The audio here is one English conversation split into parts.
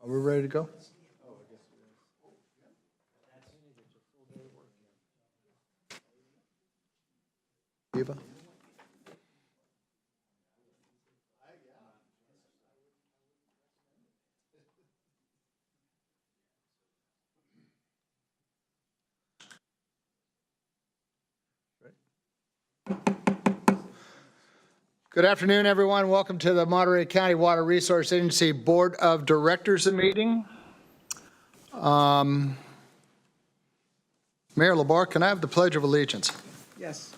Are we ready to go? Eva? Good afternoon, everyone. Welcome to the Monterey County Water Resource Agency Board of Directors meeting. Mayor LaBarre, can I have the Pledge of Allegiance? Yes.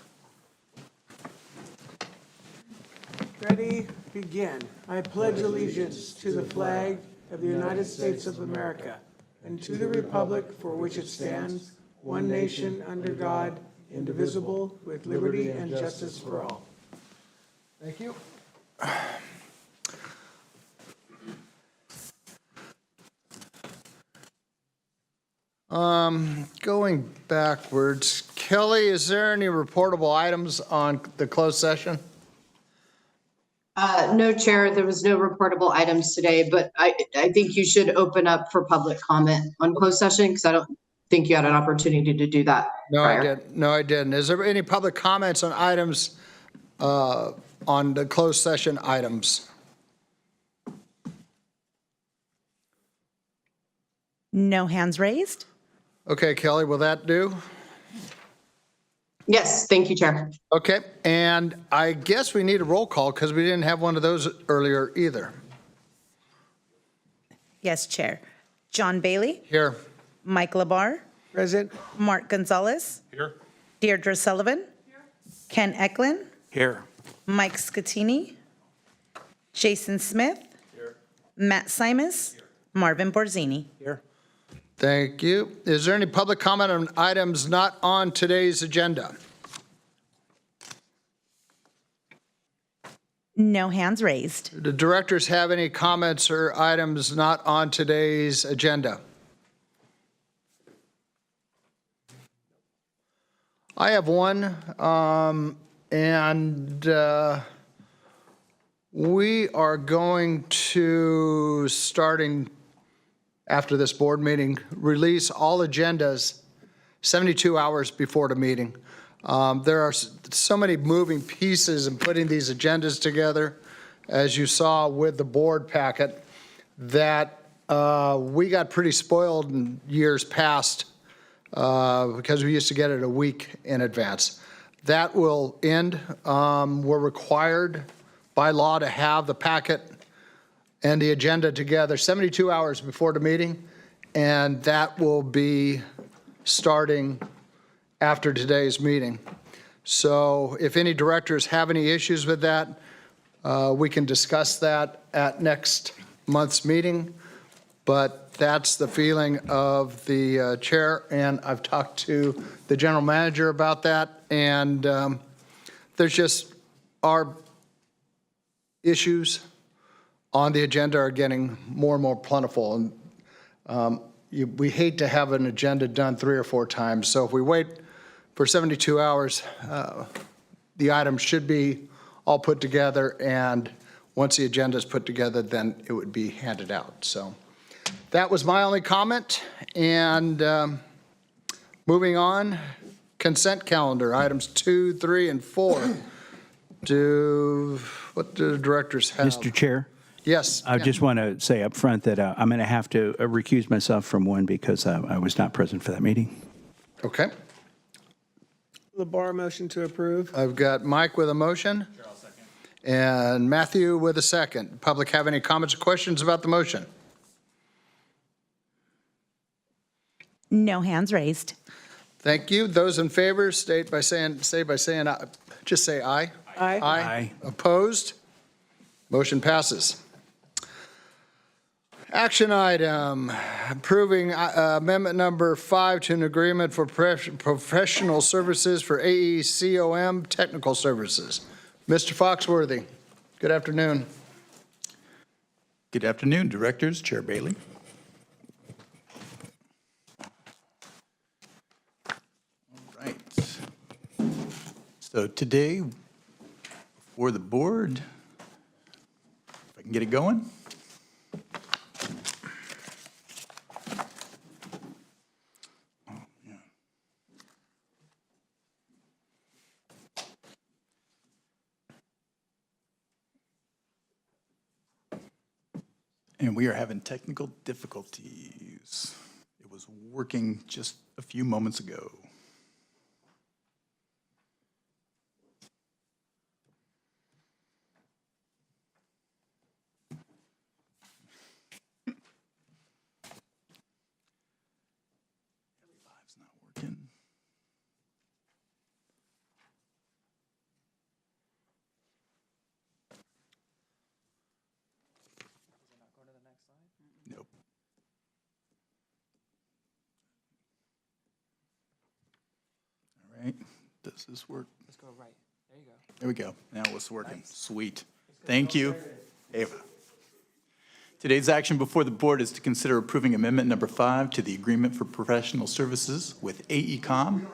Ready, begin. I pledge allegiance to the flag of the United States of America and to the republic for which it stands, one nation under God, indivisible, with liberty and justice for all. Thank you. Going backwards, Kelly, is there any reportable items on the closed session? No, Chair, there was no reportable items today, but I think you should open up for public comment on closed session because I don't think you had an opportunity to do that No, I prior. didn't. No, I didn't. Is there any public comments on items, on the closed session items? No hands raised. Okay, Kelly, will that do? Yes, thank you, Chair. Okay, and I guess we need a roll call because we didn't have one of those earlier either. Yes, Chair. John Bailey, Here. Mike LaBarre, Present. Mark Gonzalez. Here. Deirdre Sullivan. Ken Eklund, Here. Mike Scatini, Jason Smith. Here. Matt Simus. Marvin Borzini. Here. Thank you. Is there any public comment on items not on today's agenda? No hands raised. Do directors have any comments or items not on today's agenda? I have one, and we are going to, starting after this board meeting, release all agendas 72 hours before the meeting. There are so many moving pieces in putting these agendas together, as you saw with the board packet, that we got pretty spoiled in years past because we used to get it a week in advance. That will end. We're required by law to have the packet and the agenda together 72 hours before the meeting, and that will be starting after today's meeting. So if any directors have any issues with that, we can discuss that at next month's meeting, but that's the feeling of the chair, and I've talked to the general manager about that, and there's just our issues on the agenda are getting more and more plentiful, and we hate to have an agenda done 3 or 4 times. So if we wait for 72 hours, the items should be all put together, and once the agenda is put together, then it would be handed out. So that was my only comment, and moving on, consent calendar, items 2, 3, and 4. What do the directors have? Mr. Chair, Yes. I just want to say up front that I'm going to have to recuse myself from one because I was not present for that meeting. Okay. LaBarre, motion to approve. I've got Mike with a motion. Sure, I'll second. And Matthew with a second. Public have any comments or questions about the motion? No hands raised. Thank you. Those in favor, say by saying aye. Just say aye. Aye. Aye. Opposed? Motion passes. Action item, approving amendment number 5 to an agreement for professional services for AECOM technical services. Mr. Foxworthy, good afternoon. Good afternoon, directors, Chair Bailey. All right. So today, for the board, if I can get it going. And we are having technical difficulties. It was working just a few moments ago. Live's not working. Nope. All right, does this work? Let's go right. There you go. There we go. Now it's working. Sweet. Thank you. Ava. Today's action before the board is to consider approving amendment number 5 to the agreement for professional services with AECom.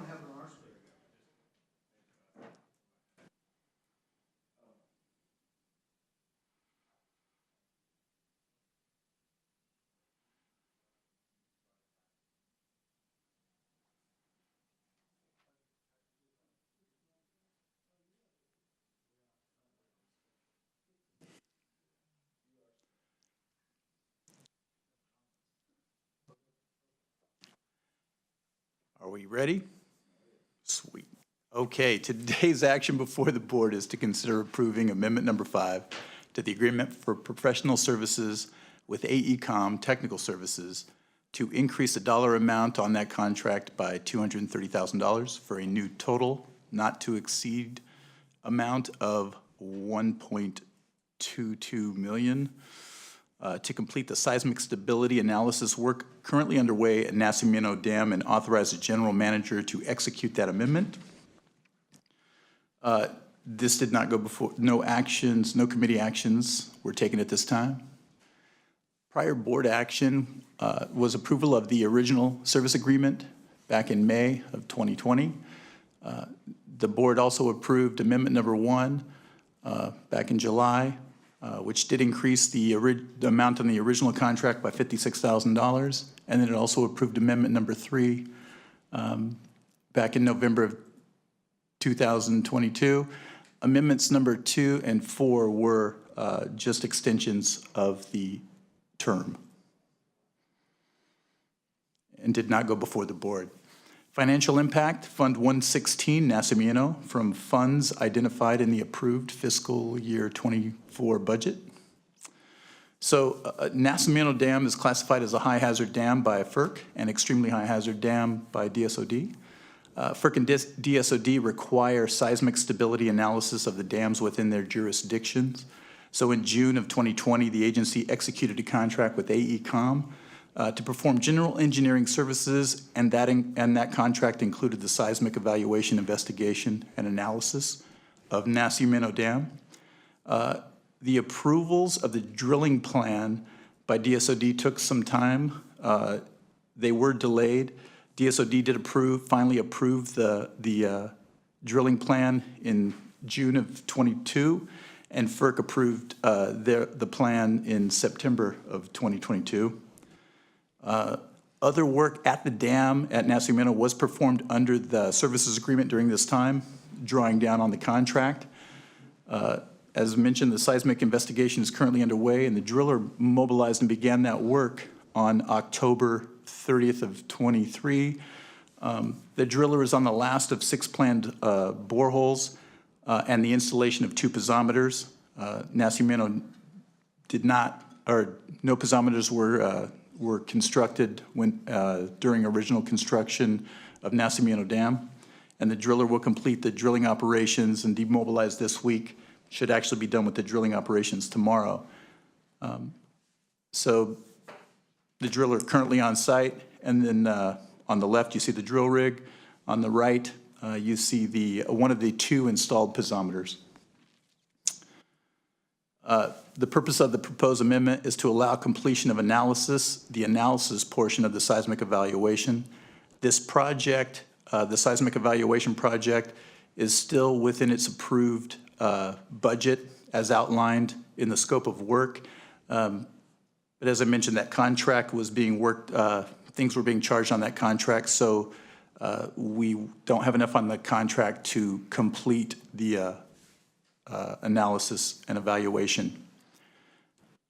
Are we ready? Sweet. Okay, today's action before the board is to consider approving amendment number 5 to the agreement for professional services with AECom Technical Services to increase the dollar amount on that contract by $230,000 for a new total not to exceed amount of $1.22 million. To complete the seismic stability analysis work currently underway at Nacimiento Dam and authorize the general manager to execute that amendment. This did not go before, no actions, no committee actions were taken at this time. Prior board action was approval of the original service agreement back in May of 2020. The board also approved amendment number 1 back in July, which did increase the amount on the original contract by $56,000. And then it also approved amendment number 3 back in November of 2022. Amendments number 2 and 4 were just extensions of the term and did not go before the board. Financial impact, Fund 116, Nacimiento, from funds identified in the approved fiscal year 24 budget. So Nacimiento Dam is classified as a high hazard dam by FERC and extremely high hazard dam by DSOD. FERC and DSOD require seismic stability analysis of the dams within their jurisdictions. So in June of 2020, the agency executed a contract with AECom to perform general engineering services, and that contract included the seismic evaluation, investigation, and analysis of Nacimiento Dam. The approvals of the drilling plan by DSOD took some time. They were delayed. DSOD did finally approve the drilling plan in June of 22, and FERC approved the plan in September of 2022. Other work at the dam at Nacimiento was performed under the services agreement during this time, drawing down on the contract. As mentioned, the seismic investigation is currently underway, and the driller mobilized and began that work on October 30th of 23. The driller is on the last of 6 planned boreholes and the installation of 2 piezometers. Nacimiento did not, or no piezometers were constructed during original construction of Nacimiento Dam, and the driller will complete the drilling operations and demobilize this week. Should actually be done with the drilling operations tomorrow. So the driller currently on site, and then on the left you see the drill rig. On the right you see one of the 2 installed piezometers. The purpose of the proposed amendment is to allow completion of the analysis portion of the seismic evaluation. This project, the seismic evaluation project, is still within its approved budget as outlined in the scope of work. But as I mentioned, that contract was being worked, things were being charged on that contract, so we don't have enough on the contract to complete the analysis and evaluation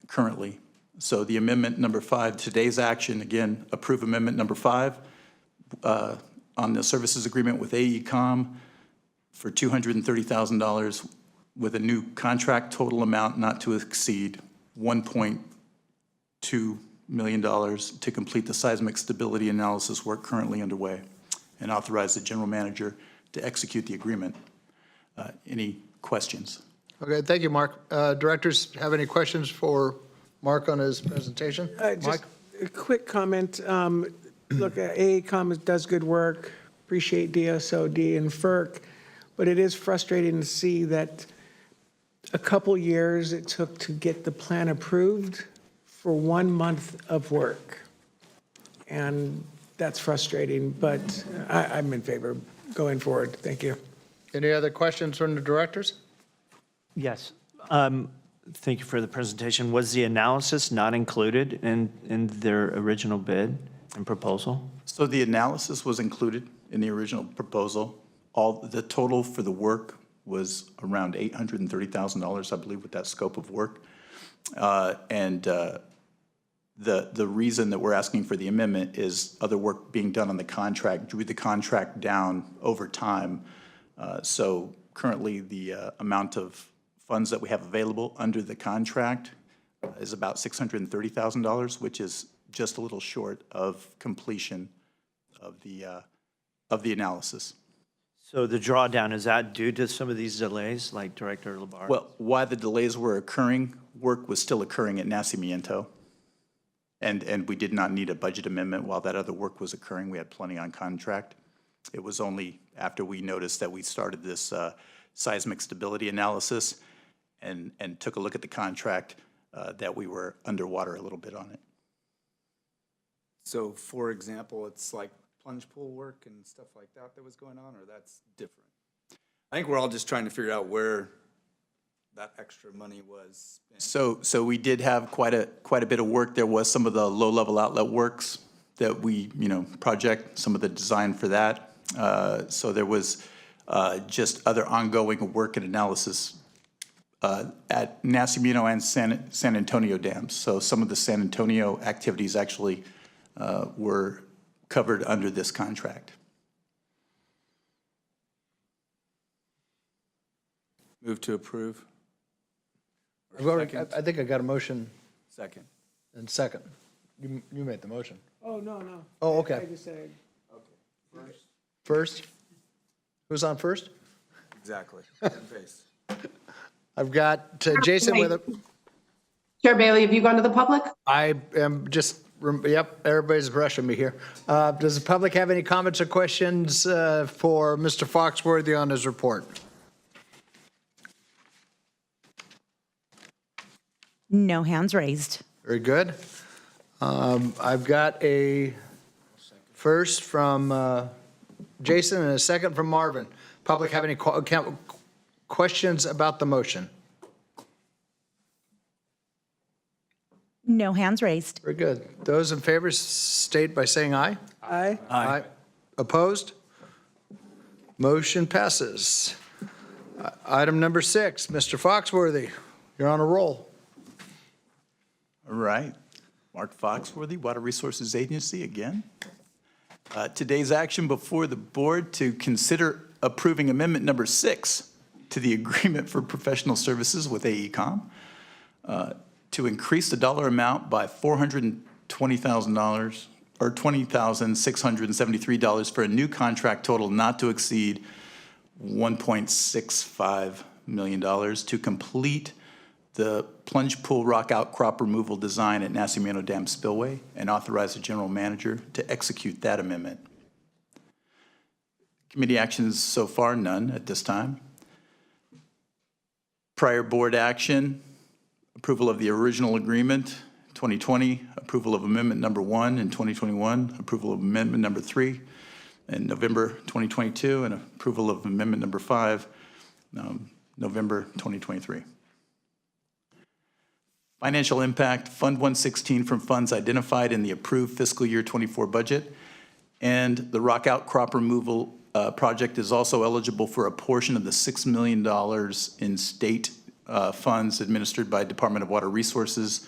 currently. So the amendment number 5, today's action, again, approve amendment number 5 on the services agreement with AECom for $230,000 with a new contract total amount not to exceed $1.2 million to complete the seismic stability analysis work currently underway, and authorize the general manager to execute the agreement. Any questions? Okay, thank you, Mark. Directors have any questions for Mark on his presentation? Just Mike? a quick comment. Look, AECom does good work, appreciate DSOD and FERC, but it is frustrating to see that a couple years it took to get the plan approved for 1 month of work. And that's frustrating, but I'm in favor of going forward. Thank you. Any other questions from the directors? Yes. Thank you for the presentation. Was the analysis not included in their original bid and proposal? So the analysis was included in the original proposal. The total for the work was around $830,000, I believe, with that scope of work. The reason that we're asking for the amendment is other work being done on the contract drew the contract down over time. So currently, the amount of funds that we have available under the contract is about $630,000, which is just a little short of completion of the analysis. So the drawdown, is that due to some of these delays, like Director Labar? Well, while the delays were occurring, work was still occurring at Nacimiento. And we did not need a budget amendment while that other work was occurring. We had plenty on contract. It was only after we noticed that we started this seismic stability analysis and took a look at the contract that we were underwater a little bit on it. So, for example, it's like plunge pool work and stuff like that was going on, or that's different? I think we're all just trying to figure out where that extra money was spent. So we did have quite a bit of work. There was some of the low-level outlet works that we, project, some of the design for that. So there was just other ongoing work and analysis at Nacimiento and San Antonio dams. So some of the San Antonio activities actually were covered under this contract. Move to approve. I think I got a motion Second. and second. You made the motion. Oh, no. Oh, I okay. just said, First? Who's on first? Exactly. Face. I've got Jason with a, Chair Bailey, have you gone to the public? I am just, yep, everybody's rushing me here. Does the public have any comments or questions for Mr. Foxworthy on his report? No hands raised. Very good. I've got a first from Jason and a second from Marvin. Public have any questions about the motion? No hands raised. Very good. Those in favor state by saying aye. aye. Aye. Opposed? Motion passes. Item number 6, Mr. Foxworthy, you're on a roll. All right. Mark Foxworthy, Water Resources Agency again. Today's action before the board to consider approving amendment number 6 to the agreement for professional services with AECom to increase the dollar amount by $420,000 or $20,673 for a new contract total not to exceed $1.65 million to complete the plunge pool rock outcrop removal design at Nacimiento Dam Spillway and authorize the general manager to execute that amendment. Committee actions so far, none at this time. Prior board action, approval of the original agreement, 2020, approval of amendment number 1 in 2021, approval of amendment number 3 in November 2022, and approval of amendment number 5, November 2023. Financial impact, Fund 116 from funds identified in the approved fiscal year 24 budget. And the rock outcrop removal project is also eligible for a portion of the $6 million in state funds administered by Department of Water Resources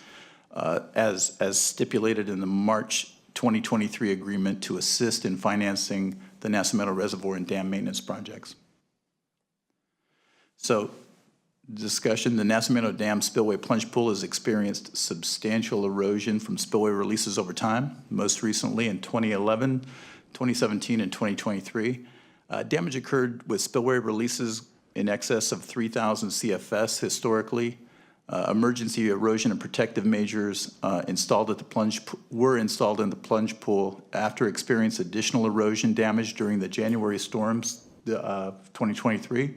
as stipulated in the March 2023 agreement to assist in financing the Nacimiento Reservoir and dam maintenance projects. So, discussion, the Nacimiento Dam Spillway Plunge Pool has experienced substantial erosion from spillway releases over time, most recently in 2011, 2017, and 2023. Damage occurred with spillway releases in excess of 3,000 CFS historically. Emergency erosion and protective measures were installed in the plunge pool after experiencing additional erosion damage during the January storms of 2023.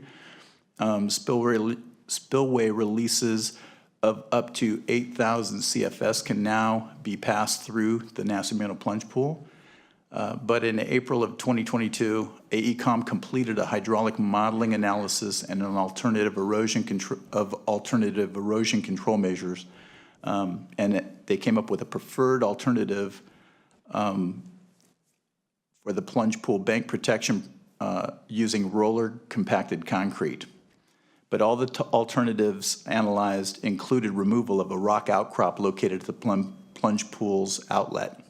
Spillway releases of up to 8,000 CFS can now be passed through the Nacimiento plunge pool. But in April of 2022, AECOM completed a hydraulic modeling analysis and an alternative erosion control measures. And they came up with a preferred alternative for the plunge pool bank protection using roller compacted concrete. But all the alternatives analyzed included removal of a rock outcrop located at the plunge pool's outlet.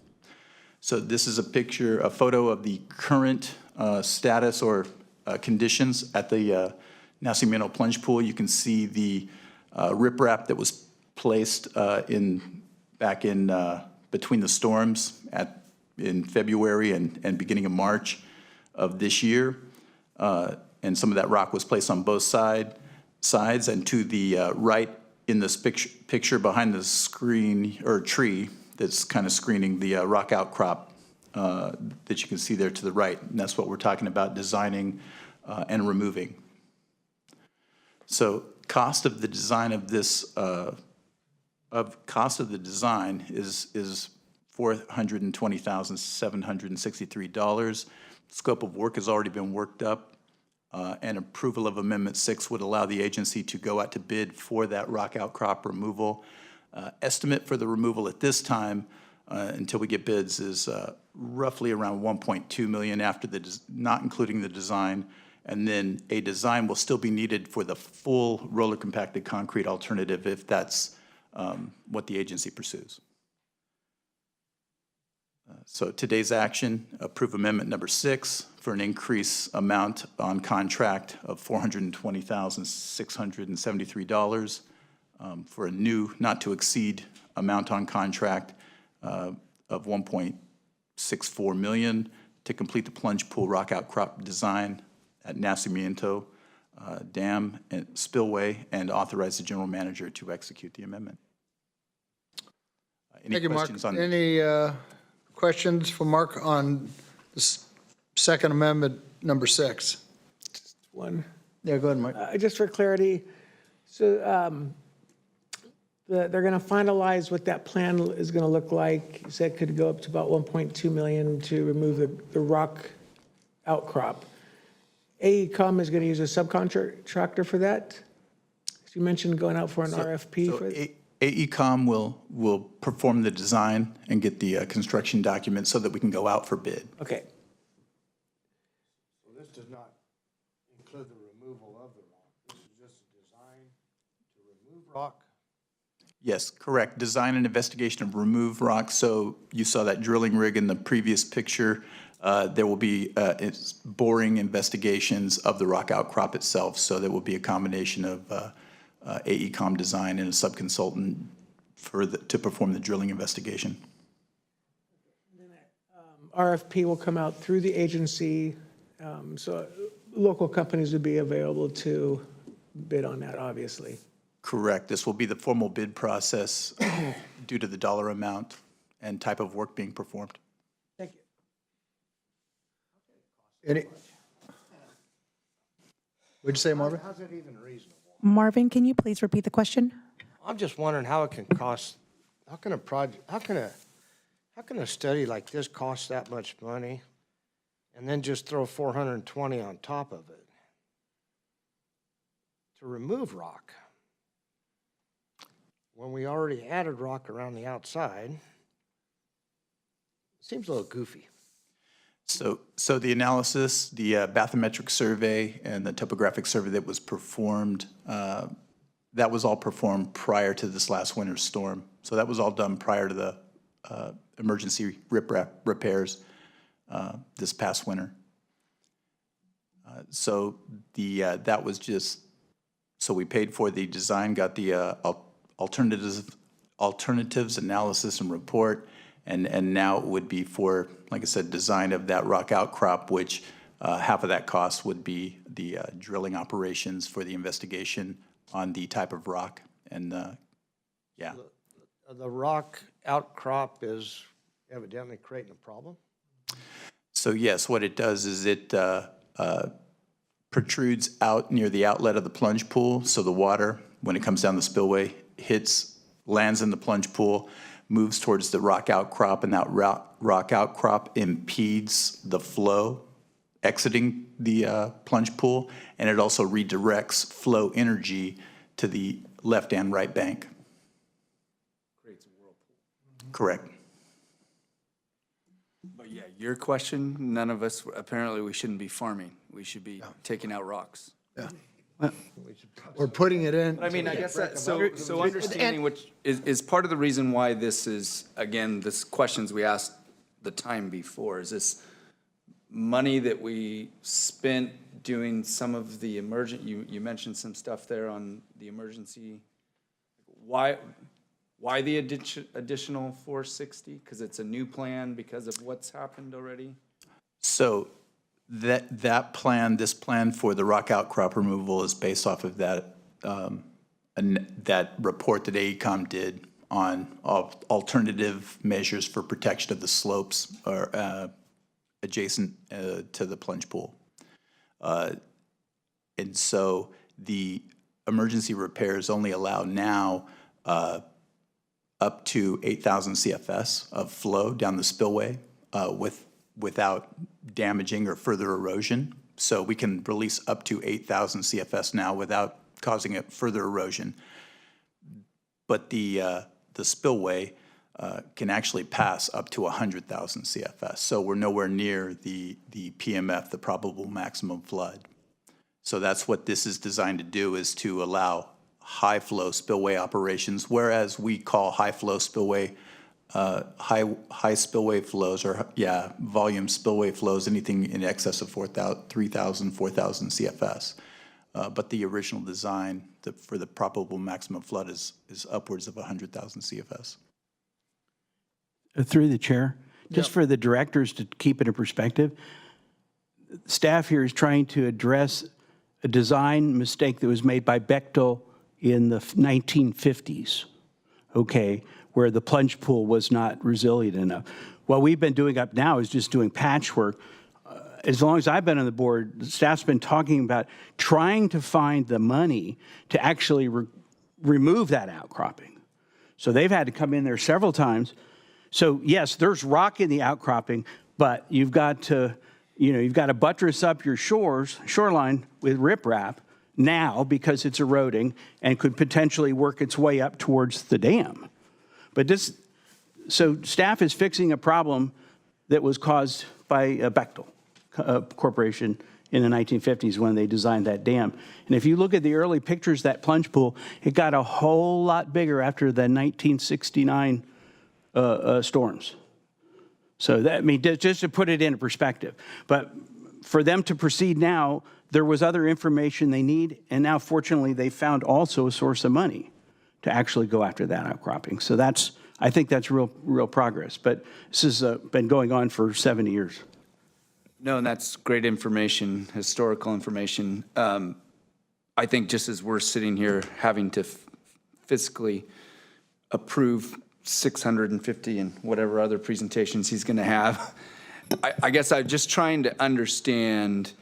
So this is a photo of the current status or conditions at the Nacimiento plunge pool. You can see the riprap that was placed back in between the storms in February and beginning of March of this year. And some of that rock was placed on both sides. And to the right in this picture behind the screen or tree that's kind of screening the rock outcrop that you can see there to the right. And that's what we're talking about designing and removing. So cost of the design of this, cost of the design is $420,763. Scope of work has already been worked up. And approval of Amendment 6 would allow the agency to go out to bid for that rock outcrop removal. Estimate for the removal at this time, until we get bids, is roughly around $1.2 million after not including the design. And then a design will still be needed for the full roller compacted concrete alternative if that's what the agency pursues. So today's action, approve Amendment number 6 for an increase amount on contract of $420,673 for a new not-to-exceed amount on contract of $1.64 million to complete the plunge pool rock outcrop design at Nacimiento Dam and Spillway, and authorize the general manager to execute the amendment. Any Thank you, Mark. questions on? Any questions for Mark on this Second Amendment, number 6? One. Yeah, go ahead, Mike. Just for clarity, so they're going to finalize what that plan is going to look like. You said it could go up to about 1.2 million to remove the rock outcrop. AECOM is going to use a subcontractor for that? You mentioned going out for an RFP for it? AECOM will perform the design and get the construction documents so that we can go out for bid. Okay. So this does not include the removal of the rock. This is just a design to remove rock. Yes, correct. Design and investigation of remove rock. So you saw that drilling rig in the previous picture. There will be boring investigations of the rock outcrop itself. So there will be a combination of AECOM design and a subconsultant to perform the drilling investigation. RFP will come out through the agency, so local companies would be available to bid on that, obviously. Correct. This will be the formal bid process due to the dollar amount and type of work being performed. Thank you. Any? What'd you say, Marvin? How's that even reasonable? Marvin, can you please repeat the question? I'm just wondering how it can cost, how can a study like this cost that much money and then just throw 420 on top of it to remove rock? When we already added rock around the outside, seems a little goofy. So the analysis, the bathymetric survey and the topographic survey that was performed that was all performed prior to this last winter's storm. So that was all done prior to the emergency riprap repairs this past winter. So that was just, so we paid for the design, got the alternatives analysis and report, and now it would be for, like I said, design of that rock outcrop, which half of that cost would be the drilling operations for the investigation on the type of rock. And yeah, The rock outcrop is evidently creating a problem. so yes, what it does is it protrudes out near the outlet of the plunge pool, so the water, when it comes down the spillway, lands in the plunge pool, moves towards the rock outcrop, and that rock outcrop impedes the flow exiting the plunge pool, and it also redirects flow energy to the left and right bank. Creates a whirlpool. Correct. But yeah, your question, none of us, apparently we shouldn't be farming. We should be taking out rocks. We're putting it in. I mean, I guess that, so understanding which is part of the reason why this is, again, this questions we asked the time before, is this money that we spent doing some of the you mentioned some stuff there on the emergency. Why the additional 460? Because it's a new plan because of what's happened already? So that plan, this plan for the rock outcrop removal is based off of that, that report that AECOM did on alternative measures for protection of the slopes or adjacent to the plunge pool. And so the emergency repairs only allow now up to 8,000 CFS of flow down the spillway without damaging or further erosion. So we can release up to 8,000 CFS now without causing a further erosion. But the spillway can actually pass up to 100,000 CFS. So we're nowhere near the PMF, the probable maximum flood. So that's what this is designed to do, is to allow high flow spillway operations, whereas we call high flow spillway, high spillway flows, or volume spillway flows, anything in excess of 3,000, 4,000 CFS. But the original design for the probable maximum flood is upwards of 100,000 CFS. Through the chair, just for the directors to keep it in perspective, staff here is trying to address a design mistake that was made by Bechtel in the 1950s, okay, where the plunge pool was not resilient enough. What we've been doing up now is just doing patchwork. As long as I've been on the board, the staff's been talking about trying to find the money to actually remove that outcropping. So they've had to come in there several times. So yes, there's rock in the outcropping, but you've got to, you've got to buttress up your shoreline with riprap now because it's eroding and could potentially work its way up towards the dam. But so staff is fixing a problem that was caused by Bechtel Corporation in the 1950s when they designed that dam. And if you look at the early pictures of that plunge pool, it got a whole lot bigger after the 1969 storms. So that, I mean, just to put it into perspective. But for them to proceed now, there was other information they need, and now fortunately they found also a source of money to actually go after that outcropping. So I think that's real progress. But this has been going on for 70 years. No, and that's great information, historical information. I think just as we're sitting here having to fiscally approve 650 and whatever other presentations he's going to have, I guess I'm just trying to understand,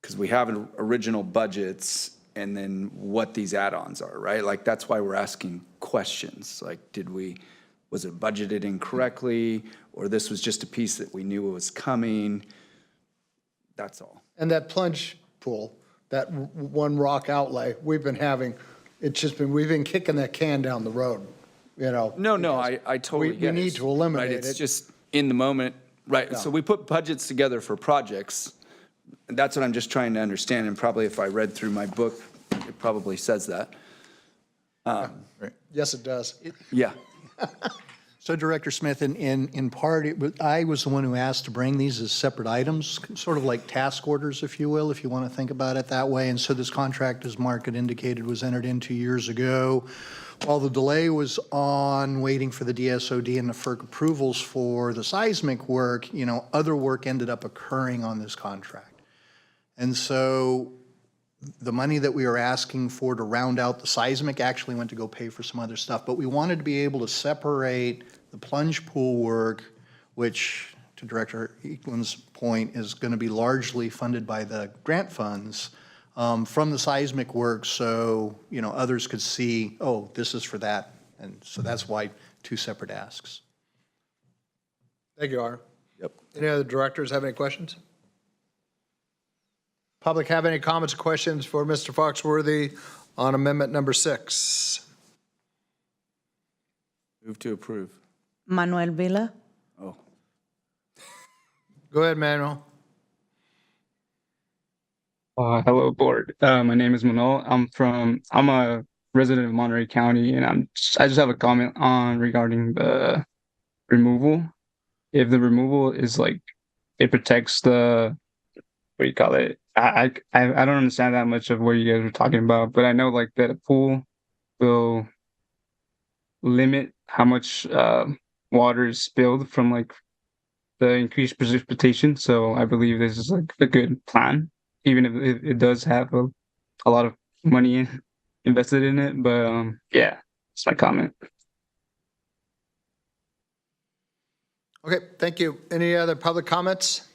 because we have original budgets and then what these add-ons are, right? Like, that's why we're asking questions. Like, was it budgeted incorrectly, or this was just a piece that we knew was coming? That's all. And that plunge pool, that one rock outlay, we've been kicking that can down the road, No, I totally get it. We need to eliminate right? it. It's just in the moment, right? Yeah. So we put budgets together for projects. And that's what I'm just trying to understand. And probably if I read through my book it probably says that. Yes, it does. Yeah. So Director Smith, in part, I was the one who asked to bring these as separate items, sort of like task orders, if you will, if you want to think about it that way. And so this contract, as Mark had indicated, was entered into years ago. While the delay was on waiting for the DSOD and the FERC approvals for the seismic work, other work ended up occurring on this contract. And so the money that we were asking for to round out the seismic actually went to go pay for some other stuff. But we wanted to be able to separate the plunge pool work, which, to Director Eklund's point, is going to be largely funded by the grant funds, from the seismic work, so, others could see, oh, this is for that. And so that's why two separate asks. Thank you, Art. Yep. Any other directors have any questions? Public have any comments or questions for Mr. Foxworthy on amendment number 6? Move to approve. Manuel Villa. Oh. Go ahead, Manuel. Hello, board. My name is Manuel. I'm a resident of Monterey County, and I just have a comment regarding the removal. If the removal is it protects the, what do you call it? I don't understand that much of what you guys were talking about, but I know that a pool will limit how much water is spilled from the increased precipitation. So I believe this is a good plan, even if it does have a lot of money invested in it. But yeah, that's my comment. Okay, thank you. Any other public comments?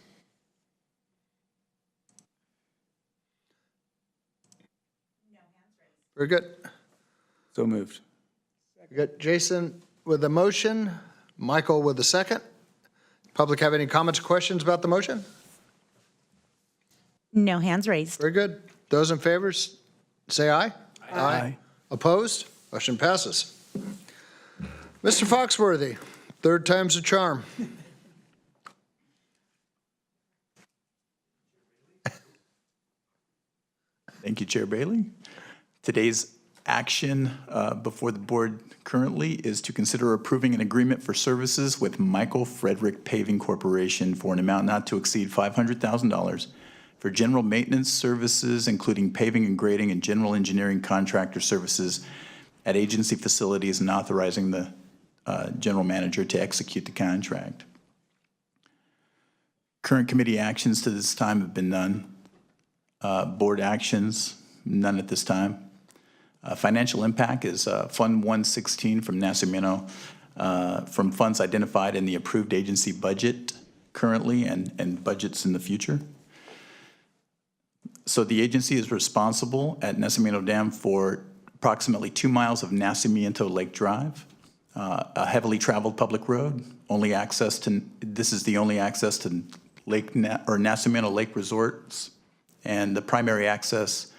Very good. So moved. We got Jason with the motion, Michael with the second. Public have any comments or questions about the motion? No hands raised. Very good. Those in favor, say aye. Aye. Opposed? Motion passes. Mr. Foxworthy, third time's a charm. Thank you, Chair Bailey. Today's action before the board currently is to consider approving an agreement for services with Michael Frederick Paving Corporation for an amount not to exceed $500,000 for general maintenance services, including paving and grading and general engineering contractor services at agency facilities, and authorizing the general manager to execute the contract. Current committee actions to this time have been none. Board actions, none at this time. Financial impact is Fund 116 from Nacimiento, from funds identified in the approved agency budget currently and budgets in the future. So the agency is responsible at Nacimiento Dam for approximately 2 miles of Nacimiento Lake Drive, a heavily traveled public road. This is the only access to Nacimiento Lake resorts, and the primary access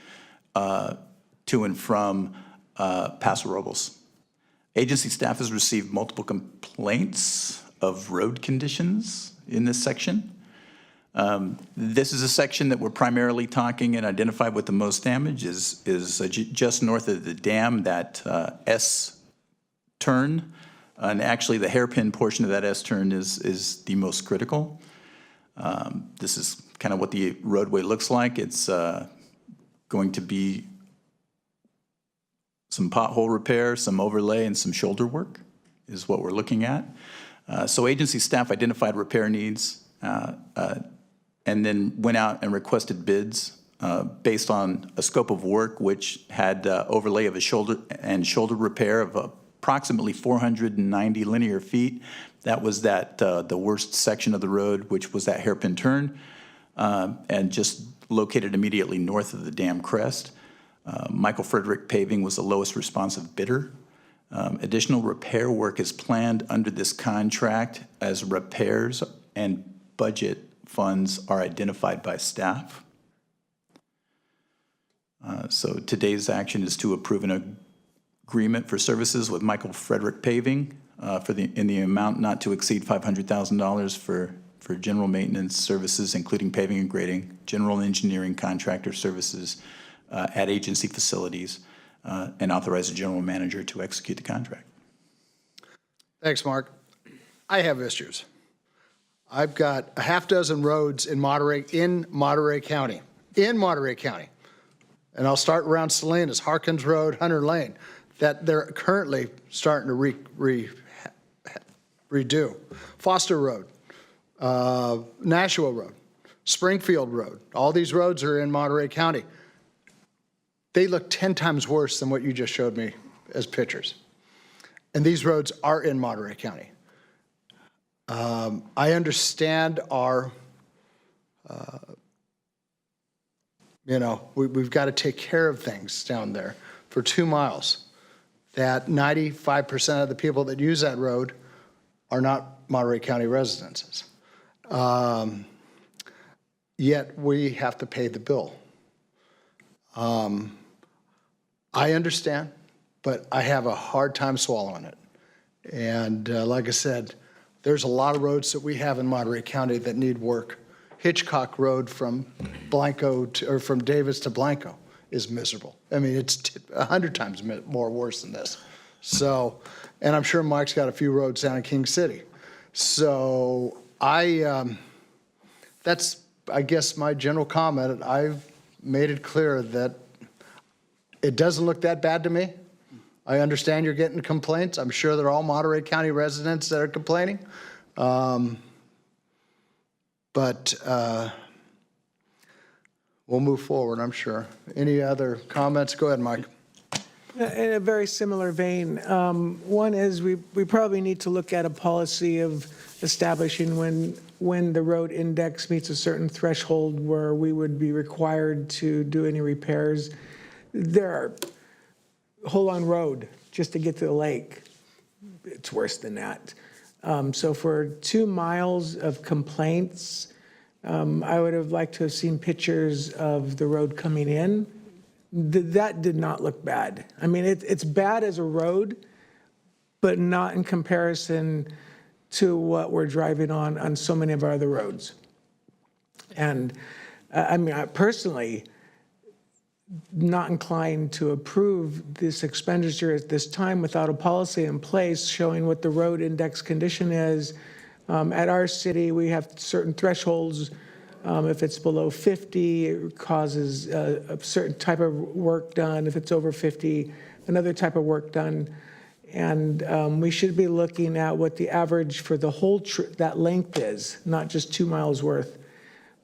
to and from Paso Robles. Agency staff has received multiple complaints of road conditions in this section. This is a section that we're primarily talking and identified with the most damage is just north of the dam, that S turn. And actually the hairpin portion of that S turn is the most critical. This is kind of what the roadway looks like. It's going to be some pothole repair, some overlay, and some shoulder work is what we're looking at. So agency staff identified repair needs and then went out and requested bids based on a scope of work which had overlay of a shoulder repair of approximately 490 linear feet. That was the worst section of the road, which was that hairpin turn, and just located immediately north of the dam crest. Michael Frederick Paving was the lowest responsive bidder. Additional repair work is planned under this contract as repairs and budget funds are identified by staff. So today's action is to approve an agreement for services with Michael Frederick Paving in the amount not to exceed $500,000 for general maintenance services, including paving and grading, general engineering contractor services, at agency facilities, and authorize the general manager to execute the contract. Thanks, Mark. I have issues. I've got a half dozen roads in Monterey County, and I'll start around Salinas, Harkins Road, Hunter Lane, that they're currently starting to redo. Foster Road, Nashua Road, Springfield Road, all these roads are in Monterey County. They look 10 times worse than what you just showed me as pictures. And these roads are in Monterey County. I understand our, we've got to take care of things down there for 2 miles. That 95% of the people that use that road are not Monterey County residents. Yet we have to pay the bill. I understand, but I have a hard time swallowing it. And like I said, there's a lot of roads that we have in Monterey County that need work. Hitchcock Road from Blanco or from Davis to Blanco is miserable. I mean, it's 100 times more worse than this. So, and I'm sure Mike's got a few roads down in King City. So that's, I guess, my general comment. I've made it clear that it doesn't look that bad to me. I understand you're getting complaints. I'm sure they're all Monterey County residents that are complaining. But we'll move forward, I'm sure. Any other comments? Go ahead, Mike. In a very similar vein, one is we probably need to look at a policy of establishing when the road index meets a certain threshold where we would be required to do any repairs. There are Holon Road, just to get to the lake, it's worse than that. So for 2 miles of complaints, I would have liked to have seen pictures of the road coming in. That did not look bad. I mean, it's bad as a road, but not in comparison to what we're driving on so many of our other roads. And I mean, I personally not inclined to approve this expenditure at this time without a policy in place showing what the road index condition is. At our city, we have certain thresholds. If it's below 50, it causes a certain type of work done. If it's over 50, another type of work done. And we should be looking at what the average for the whole that length is, not just 2 miles worth.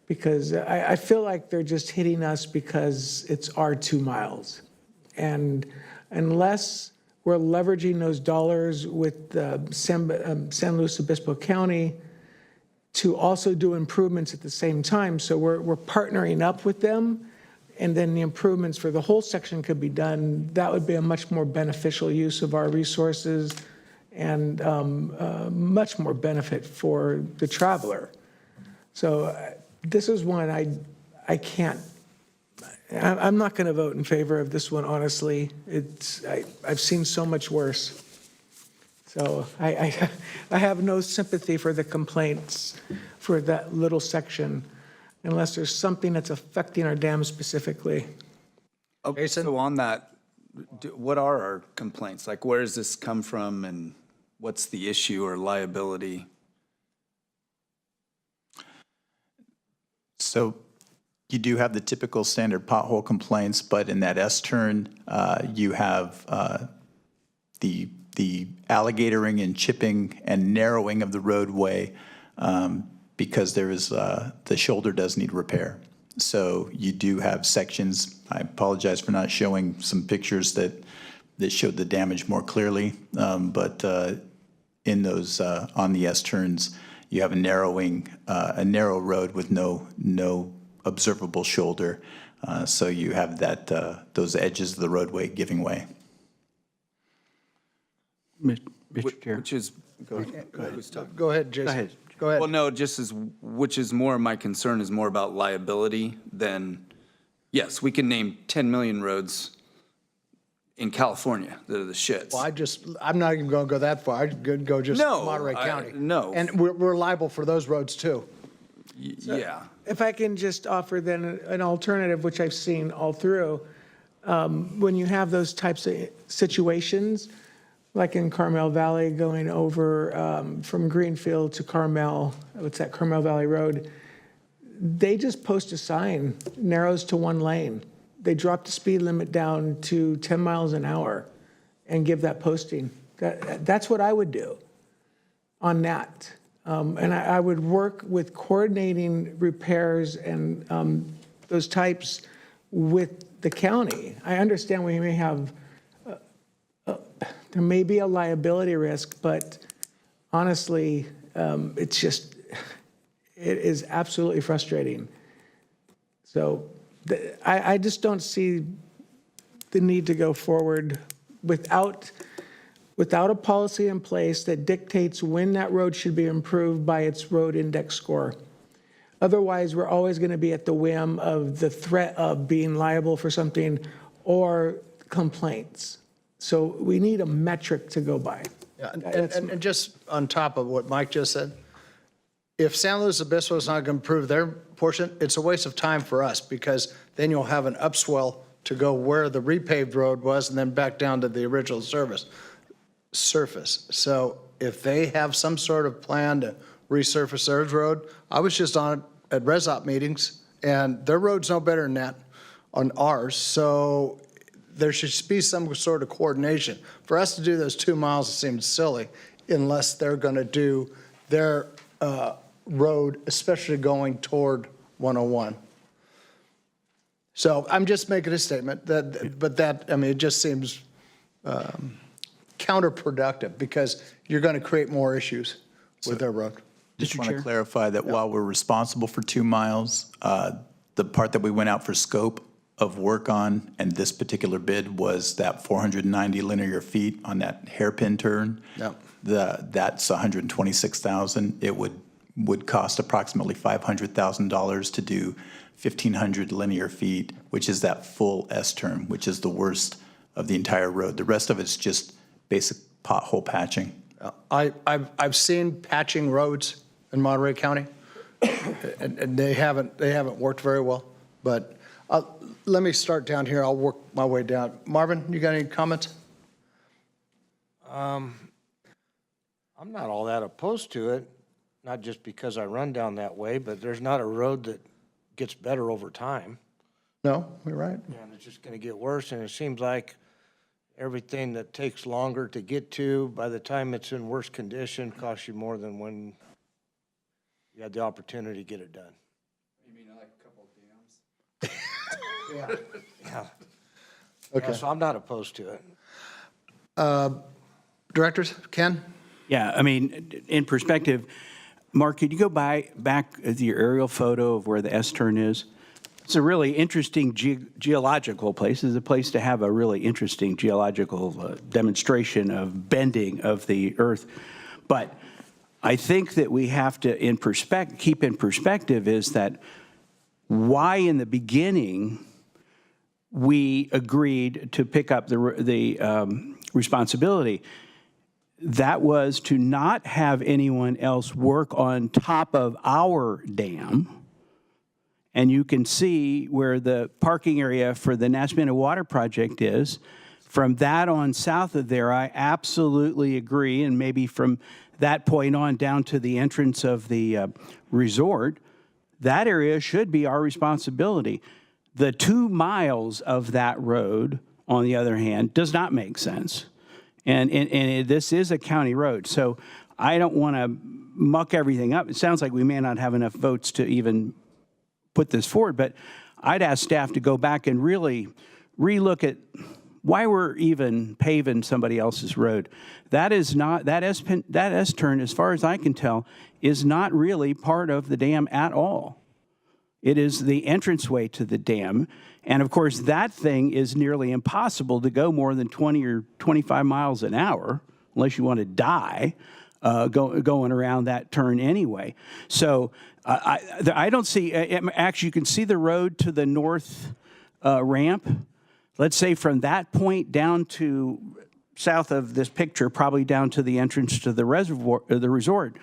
Because I feel like they're just hitting us because it's our 2 miles. And unless we're leveraging those dollars with San Luis Obispo County to also do improvements at the same time, so we're partnering up with them, and then the improvements for the whole section could be done, that would be a much more beneficial use of our resources and much more benefit for the traveler. So this is one I can't, I'm not going to vote in favor of this one, honestly. I've seen so much worse. So I have no sympathy for the complaints for that little section unless there's something that's affecting our dam specifically. So on that, what are our complaints? Like, where does this come from and what's the issue or liability? So you do have the typical standard pothole complaints, but in that S-turn, you have the alligatoring and chipping and narrowing of the roadway because there is the shoulder does need repair. So you do have sections. I apologize for not showing some pictures that showed the damage more clearly, but in those on the S-turns, you have a narrow road with no observable shoulder. So you have that those edges of the roadway giving way. Mr. Chair. Which is, go ahead. Who's talking? Go ahead, Jason. Go ahead. Go ahead. Well, no, which is more, my concern is more about liability than, yes, we can name 10 million roads in California that are the shits. Well, I'm not even going to go that far. I'd go just No, Monterey County. no. And we're liable for those roads too. Yeah. If I can just offer then an alternative, which I've seen all through, when you have those types of situations, like in Carmel Valley going over from Greenfield to Carmel, what's that, Carmel Valley Road, they just post a sign, narrows to one lane. They drop the speed limit down to 10 miles an hour and give that posting. That's what I would do on that. And I would work with coordinating repairs and those types with the county. I understand we may have, there may be a liability risk, but honestly, it's just, it is absolutely frustrating. So I just don't see the need to go forward without a policy in place that dictates when that road should be improved by its road index score. Otherwise, we're always going to be at the whim of the threat of being liable for something or complaints. So we need a metric to go by. Yeah, and just on top of what Mike just said, if San Luis Obispo is not going to improve their portion, it's a waste of time for us, because then you'll have an upswell to go where the repaved road was and then back down to the original surface. So if they have some sort of plan to resurface their road, I was just on it at ResOp meetings, and their road's no better than that on ours. So there should be some sort of coordination. For us to do those 2 miles, it seems silly unless they're going to do their road, especially going toward 101. So I'm just making a statement I mean, it just seems counterproductive, because you're going to create more issues with their road. Just Mr. want to Chair? clarify that while we're responsible for 2 miles, the part that we went out for scope of work on, and this particular bid, was that 490 linear feet on that hairpin turn. Yep. That's $126,000. It would cost approximately $500,000 to do 1,500 linear feet, which is that full S-turn, which is the worst of the entire road. The rest of it's just basic pothole patching. I've seen patching roads in Monterey County, and they haven't worked very well. But let me start down here. I'll work my way down. Marvin, you got any comments? I'm not all that opposed to it, not just because I run down that way, but there's not a road that gets better over time. No, you're right. And it's just gonna get worse, and it seems like everything that takes longer to get to, by the time it's in worse condition, costs you more than when you had the opportunity to get it done. You mean like a couple of dams? Yeah. Okay. Yeah, so I'm not opposed to it. Directors, Ken? Yeah, I mean, in perspective, Mark, could you go back at your aerial photo of where the S-turn is? It's a really interesting geological place. It's a place to have a really interesting geological demonstration of bending of the earth. But I think that we have to keep in perspective is that why in the beginning we agreed to pick up the responsibility. That was to not have anyone else work on top of our dam. And you can see where the parking area for the Nashville Water Project is. From that on south of there, I absolutely agree, and maybe from that point on down to the entrance of the resort, that area should be our responsibility. The 2 miles of that road, on the other hand, does not make sense. And this is a county road, so I don't want to muck everything up. It sounds like we may not have enough votes to even put this forward, but I'd ask staff to go back and really relook at why we're even paving somebody else's road. That is not, that S-turn, as far as I can tell, is not really part of the dam at all. It is the entranceway to the dam. And of course, that thing is nearly impossible to go more than 20 or 25 miles an hour, unless you want to die going around that turn anyway. So I don't see, actually, you can see the road to the north ramp. Let's say from that point down to south of this picture, probably down to the entrance to the reservoir, the resort.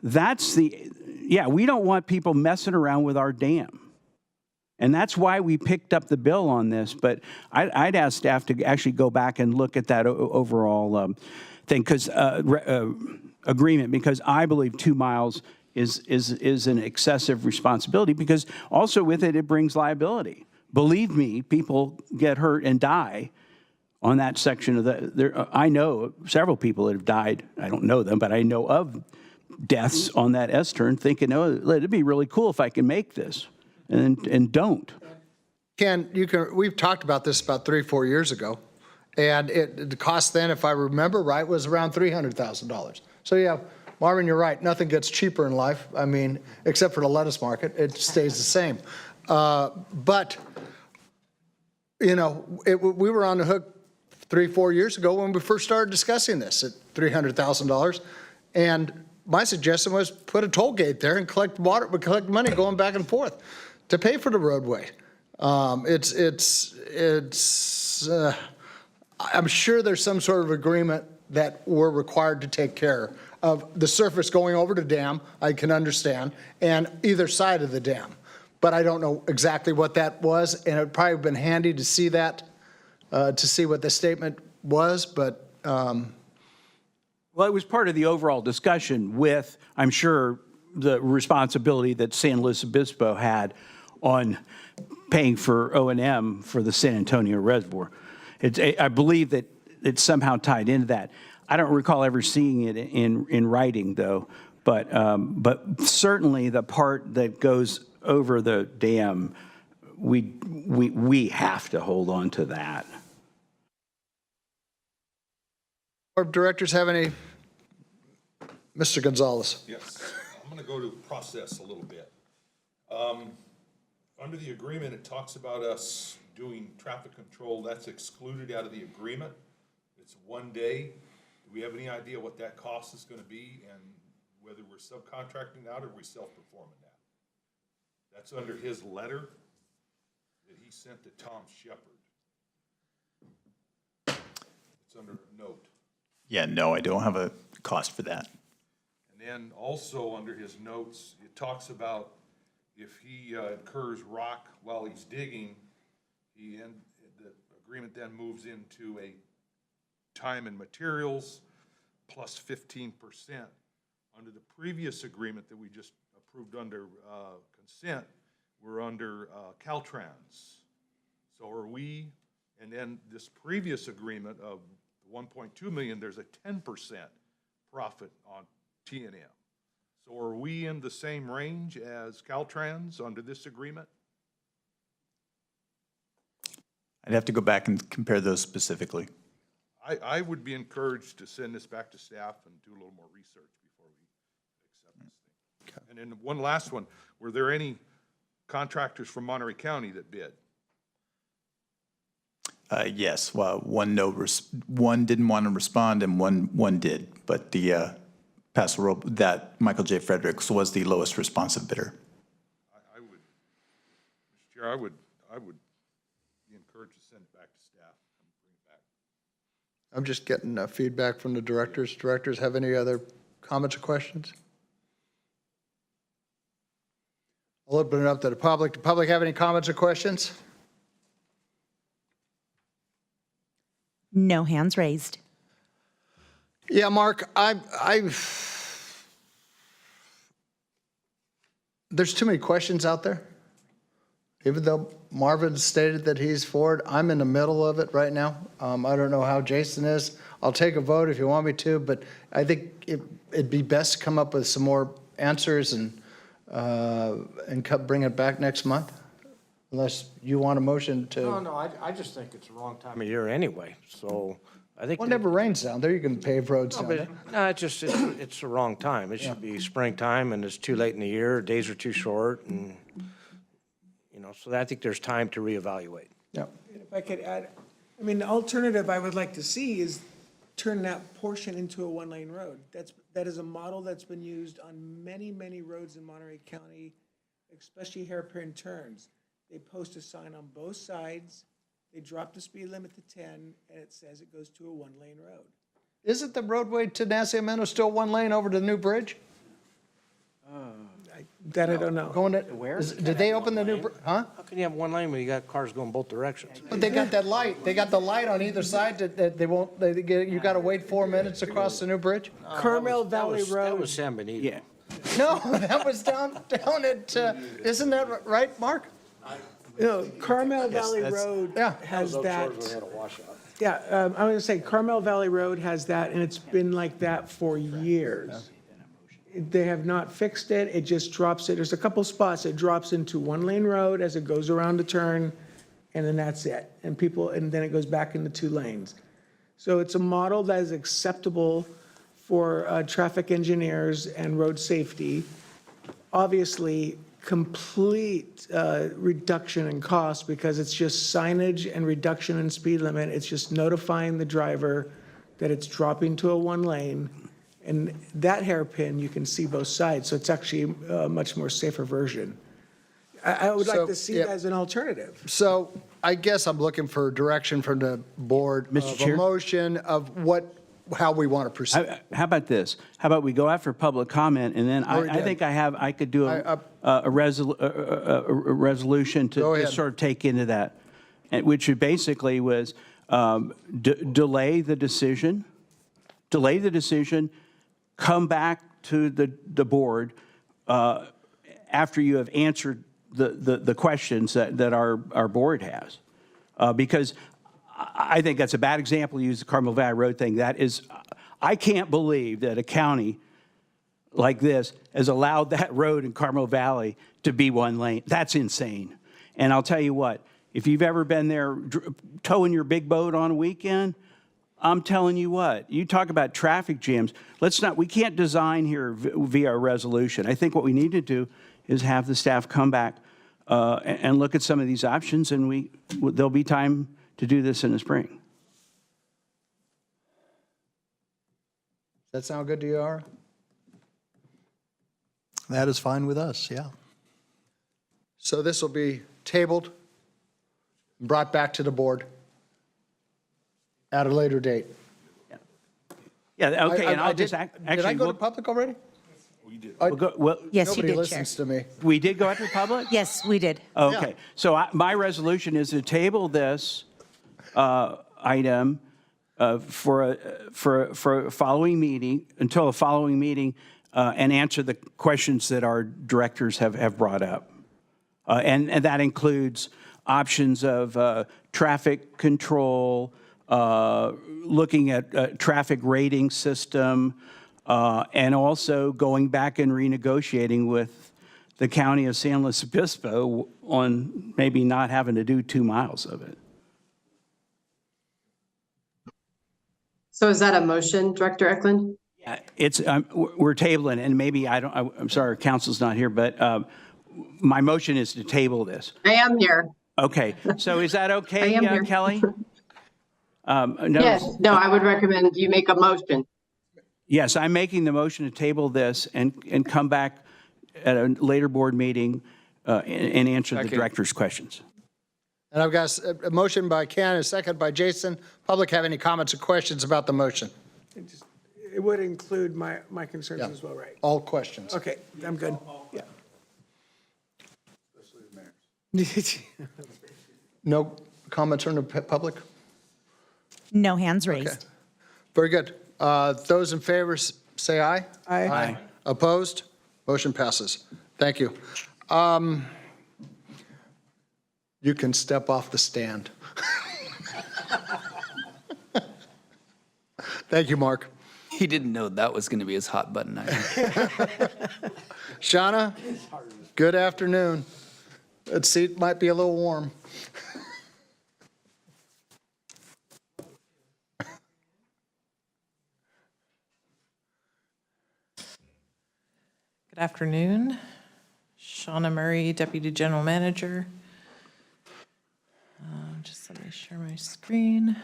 That's the, yeah, we don't want people messing around with our dam. And that's why we picked up the bill on this. But I'd ask staff to actually go back and look at that overall thing, agreement, because I believe 2 miles is an excessive responsibility, because also with it, it brings liability. Believe me, people get hurt and die on that section of I know several people that have died. I don't know them, but I know of deaths on that S-turn, thinking, oh, it'd be really cool if I can make this, and don't. Ken, we've talked about this about 3-4 years ago, and the cost then, if I remember right, was around $300,000. So yeah, Marvin, you're right. Nothing gets cheaper in life. I mean, except for the lettuce market, it stays the same. But you know, we were on the hook 3-4 years ago when we first started discussing this at $300,000, and my suggestion was put a toll gate there and collect money going back and forth to pay for the roadway. I'm sure there's some sort of agreement that we're required to take care of the surface going over the dam, I can understand, and either side of the dam. But I don't know exactly what that was, and it would probably have been handy to see that, to see what the statement was, but. Well, it was part of the overall discussion with, I'm sure, the responsibility that San Luis Obispo had on paying for O&M for the San Antonio Reservoir. I believe that it's somehow tied into that. I don't recall ever seeing it in writing, though, but certainly the part that goes over the dam, we have to hold on to that. Board of Directors have any? Mr. Gonzalez. Yes, I'm going to go to process a little bit. Under the agreement, it talks about us doing traffic control. That's excluded out of the agreement. It's 1 day. Do we have any idea what that cost is going to be, and whether we're subcontracting out or we self-performing that? That's under his letter that he sent to Tom Shepard. It's under a note. Yeah, no, I don't have a cost for that. And then also under his notes, it talks about if he incurs rock while he's digging, the agreement then moves into a time and materials plus 15%. Under the previous agreement that we just approved under consent, we're under Caltrans. So are we, and then this previous agreement of 1.2 million, there's a 10% profit on T&M. So are we in the same range as Caltrans under this agreement? I'd have to go back and compare those specifically. I would be encouraged to send this back to staff and do a little more research before we accept this thing. Okay. And then one last one, were there any contractors from Monterey County that bid? Yes, well, one didn't want to respond and one did, but the Paso that Michael J. Fredericks was the lowest responsive bidder. I would, Mr. Chair, I would be encouraged to send it back to staff and bring it back. I'm just getting feedback from the directors. Directors have any other comments or questions? I'll open it up to the public. The public have any comments or questions? No hands raised. Yeah, Mark, there's too many questions out there. Even though Marvin stated that he's for it, I'm in the middle of it right now. I don't know how Jason is. I'll take a vote if you want me to, but I think it'd be best to come up with some more answers and bring it back next month, unless you want a motion to. No, I just think it's the wrong time of year anyway, so I think. Well, it never rains down there. You can pave roads down there. No, it's the wrong time. It should be springtime, and it's too late in the year, days are too short, and, so I think there's time to reevaluate. Yeah. And if I could add, I mean, the alternative I would like to see is turn that portion into a one-lane road. That is a model that's been used on many, many roads in Monterey County, especially hairpin turns. They post a sign on both sides, they drop the speed limit to 10, and it says it goes to a one-lane road. Isn't the roadway to Nacimiento still one lane over to the new bridge? That I don't know. Going to, did they open the new, huh? How can you have one lane when you got cars going both directions? But they got that light. They got the light on either side that they won't, you got to wait 4 minutes to cross the new bridge? Carmel Valley That Road. was San Benito. Yeah. No, that was down at, isn't that right, Mark? No, Carmel Valley that's- Road Yeah. has that. We had a washout. Yeah, I'm going to say Carmel Valley Road has that, and it's been like that for years. They have not fixed it. It just drops it. There's a couple spots. It drops into one-lane road as it goes around the turn, and then that's it. And then it goes back into 2 lanes. So it's a model that is acceptable for traffic engineers and road safety. Obviously, complete reduction in cost because it's just signage and reduction in speed limit. It's just notifying the driver that it's dropping to a 1 lane. And that hairpin, you can see both sides, so it's actually a much more safer version. I would So, like to see yeah. that as an alternative. So I guess I'm looking for direction from the board Mr. of a Chair? motion of how we want to proceed. How about this? How about we go after public comment, and then Already I did. think I could do a resolution Go to ahead. sort of take into that, which basically was delay the decision, come back to the board after you have answered the questions that our board has. Because I think that's a bad example, to use the Carmel Valley Road thing. That is, I can't believe that a county like this has allowed that road in Carmel Valley to be 1 lane. That's insane. And I'll tell you what, if you've ever been there towing your big boat on a weekend, I'm telling you what, you talk about traffic jams. We can't design here via a resolution. I think what we need to do is have the staff come back and look at some of these options, and there'll be time to do this in the spring. Does that sound good to you, Ara? That is fine with us, yeah. So this will be tabled, brought back to the board at a later date. Yeah, okay, and I'll just Did I actually, go to public already? Yes, you Nobody did, Chair. listens to me. we did go after public? Yes, we did. Okay, so my resolution is to table this item for a following meeting, until a following meeting, and answer the questions that our directors have brought up. And that includes options of traffic control, looking at traffic rating system, and also going back and renegotiating with the county of San Luis Obispo on maybe not having to do 2 miles of it. So is that a motion, Director Eklund? It's, we're tabling, and maybe I'm sorry, council's not here, but my motion is to table this. I am here. Okay, so is that okay, I am here. Kelly? Yes, no, I would recommend you make a motion. Yes, I'm making the motion to table this and come back at a later board meeting and answer the director's questions. And I've got a motion by Ken, a second by Jason. Public have any comments or questions about the motion? It would include my concerns Yeah. as well, right? All questions. Okay, I'm good. Yeah. No comments from the public? No hands raised. Very good. Those in favor, say aye. Aye. Opposed? Motion passes. Thank you. You can step off the stand. Thank you, Mark. He didn't know that was going to be his hot button item. Shauna, good afternoon. That seat might be a little warm. Good afternoon. Shauna Murray, Deputy General Manager. Just let me share my screen.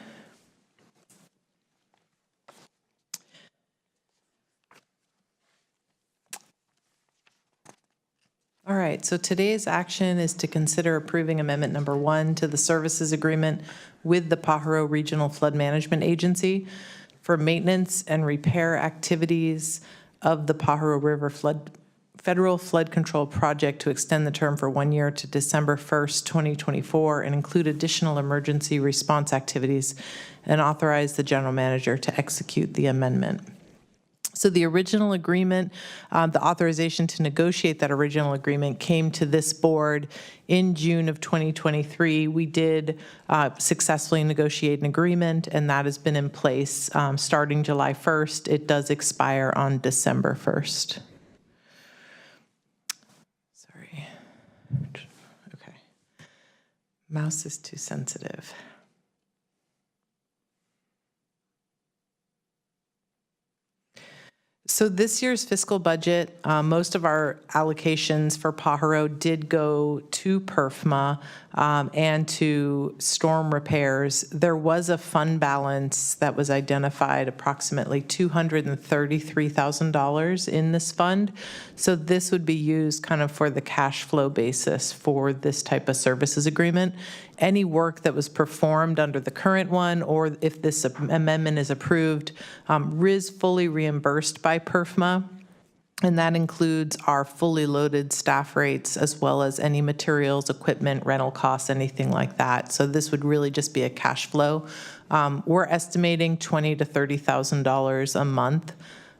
All right, so today's action is to consider approving Amendment Number 1 to the services agreement with the Pajaro Regional Flood Management Agency for maintenance and repair activities of the Pajaro River federal flood control project to extend the term for 1 year to December 1st, 2024, and include additional emergency response activities, and authorize the general manager to execute the amendment. So the original agreement, the authorization to negotiate that original agreement came to this board in June of 2023. We did successfully negotiate an agreement, and that has been in place starting July 1st. It does expire on December 1st. Sorry. Okay. Mouse is too sensitive. So this year's fiscal budget, most of our allocations for Pajaro did go to PERFMA and to storm repairs. There was a fund balance that was identified, approximately $233,000 in this fund. So this would be used kind of for the cash flow basis for this type of services agreement. Any work that was performed under the current one, or if this amendment is approved, is fully reimbursed by PERFMA, and that includes our fully loaded staff rates as well as any materials, equipment, rental costs, anything like that. So this would really just be a cash flow. We're estimating $20,000 to $30,000 a month.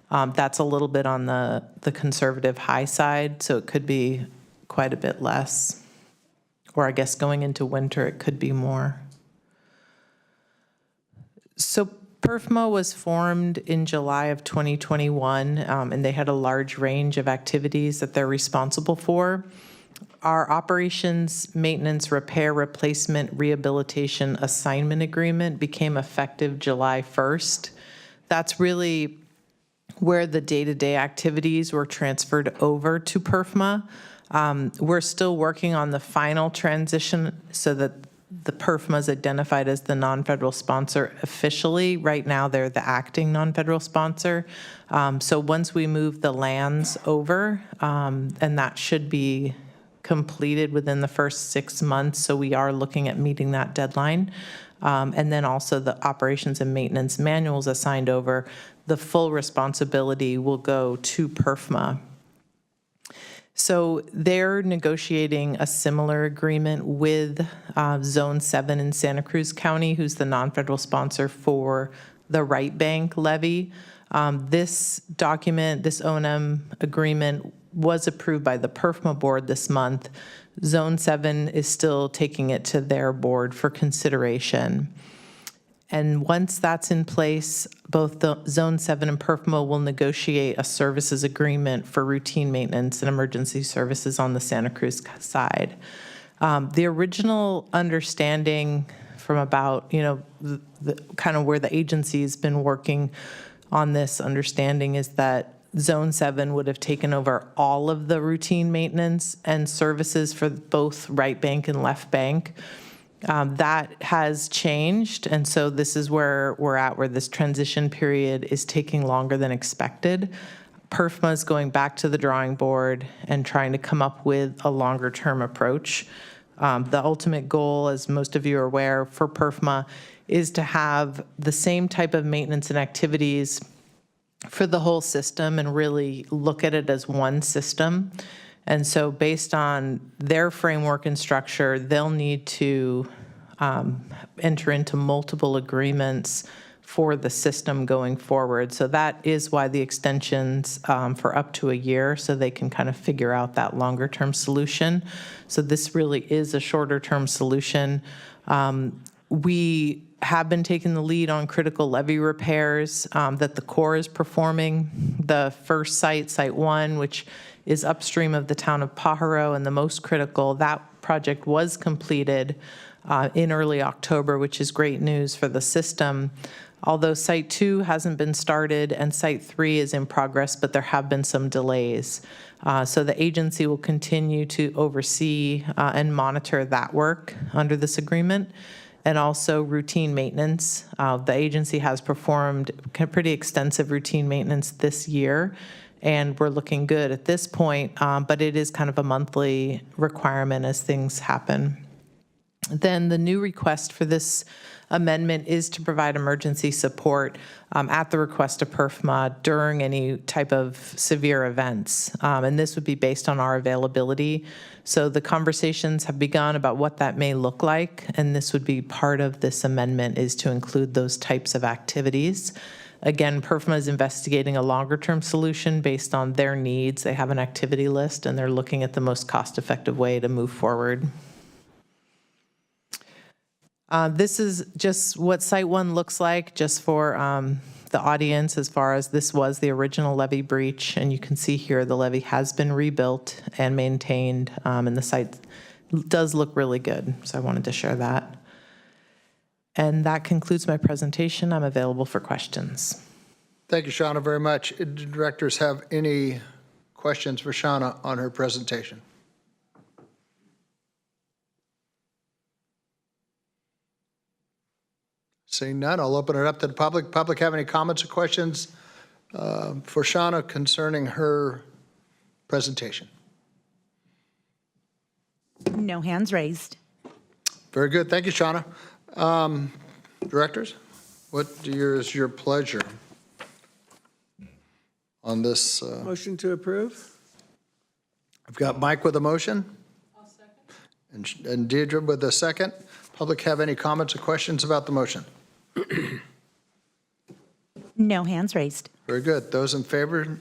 That's a little bit on the conservative high side, so it could be quite a bit less. Or I guess going into winter, it could be more. So PERFMA was formed in July of 2021, and they had a large range of activities that they're responsible for. Our operations, maintenance, repair, replacement, rehabilitation assignment agreement became effective July 1st. That's really where the day-to-day activities were transferred over to PERFMA. We're still working on the final transition so that the PERFMA is identified as the non-federal sponsor officially. Right now, they're the acting non-federal sponsor. So once we move the lands over, and that should be completed within the first 6 months, so we are looking at meeting that deadline. And then also the operations and maintenance manuals assigned over, the full responsibility will go to PERFMA. So they're negotiating a similar agreement with Zone 7 in Santa Cruz County, who's the non-federal sponsor for the Right Bank levy. This document, this O&M agreement, was approved by the PERFMA board this month. Zone 7 is still taking it to their board for consideration. And once that's in place, both the Zone 7 and PERFMA will negotiate a services agreement for routine maintenance and emergency services on the Santa Cruz side. The original understanding from about, the kind of where the agency's been working on this understanding is that Zone 7 would have taken over all of the routine maintenance and services for both right bank and left bank. That has changed, and so this is where we're at, where this transition period is taking longer than expected. PERFMA is going back to the drawing board and trying to come up with a longer-term approach. The ultimate goal, as most of you are aware, for PERFMA is to have the same type of maintenance and activities for the whole system and really look at it as one system. And so based on their framework and structure, they'll need to enter into multiple agreements for the system going forward. So that is why the extensions for up to a year, so they can kind of figure out that longer term solution. So this really is a shorter term solution. We have been taking the lead on critical levee repairs that the Corps is performing. The first site, Site 1, which is upstream of the town of Pajaro and the most critical, that project was completed in early October, which is great news for the system. Although Site 2 hasn't been started and Site 3 is in progress, but there have been some delays. So the agency will continue to oversee and monitor that work under this agreement, and also routine maintenance. The agency has performed pretty extensive routine maintenance this year, and we're looking good at this point, but it is kind of a monthly requirement as things happen. Then the new request for this amendment is to provide emergency support at the request of PERFMA during any type of severe events. And this would be based on our availability. So the conversations have begun about what that may look like, and this would be part of this amendment, is to include those types of activities. Again, PERFMA is investigating a longer-term solution based on their needs. They have an activity list, and they're looking at the most cost-effective way to move forward. This is just what Site 1 looks like, just for the audience, as far as this was the original levee breach. And you can see here the levee has been rebuilt and maintained, and the site does look really good. So I wanted to share that. And that concludes my presentation. I'm available for questions. Thank you, Shauna, very much. Do directors have any questions for Shauna on her presentation? Seeing none, I'll open it up to the public. Public have any comments or questions for Shauna concerning her presentation? No hands raised. Very good. Thank you, Shauna. Directors, what is your pleasure on this? Motion to approve? I've got Mike with a motion. I'll second. And Deirdre with a second. Public have any comments or questions about the motion? No hands raised. Very good. Those in favor,